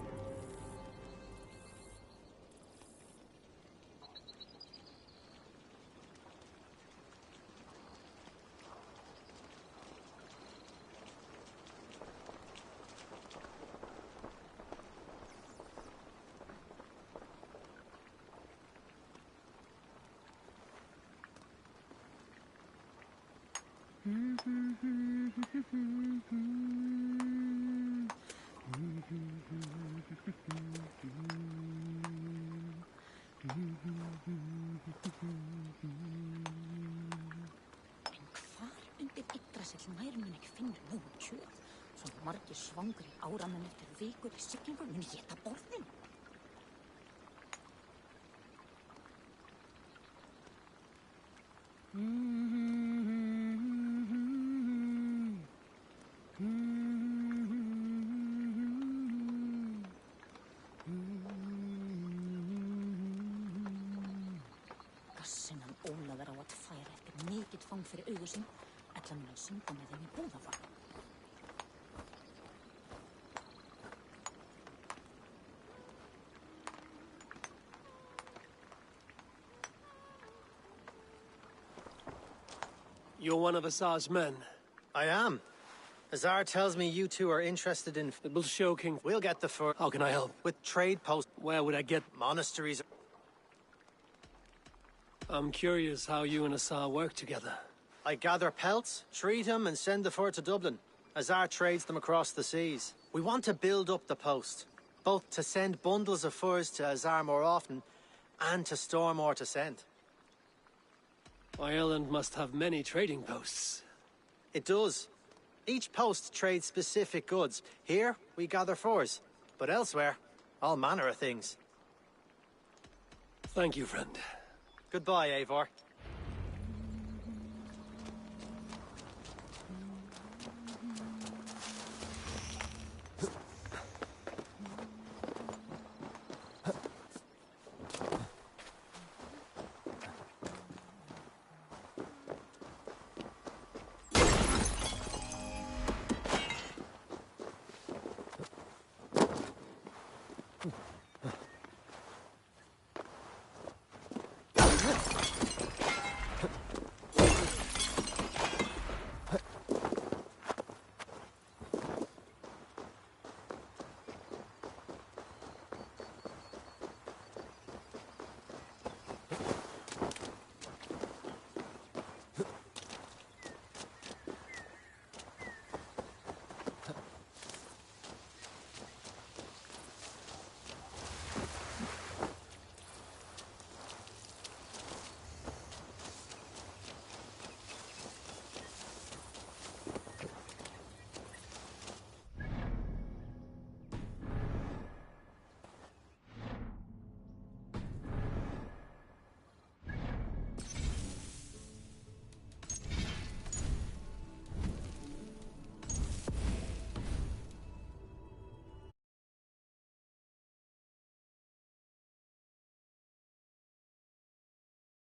Q: Hvar undir Yggdrasill nær mun ekki finna nóg kjöt? Svona margir svangir áramenn eftir vikur í siglingu mun éta borðin. Gassinnan Ólafur á að færa eftir mikill fang fyrir augu sín, ella mun hann synda með þeim í búðarfang.
L: You're one of Azar's men.
K: I am. Azar tells me you two are interested in...
L: It will show King.
K: We'll get the fur.
L: How can I help?
K: With trade posts.
L: Where would I get?
K: Monasteries.
L: I'm curious how you and Azar work together.
K: I gather pelts, treat them, and send the fur to Dublin. Azar trades them across the seas. We want to build up the post, both to send bundles of furs to Azar more often, and to store more to send.
L: Ireland must have many trading posts.
K: It does. Each post trades specific goods. Here, we gather furs. But elsewhere, all manner of things.
L: Thank you, friend.
K: Goodbye, Eivor.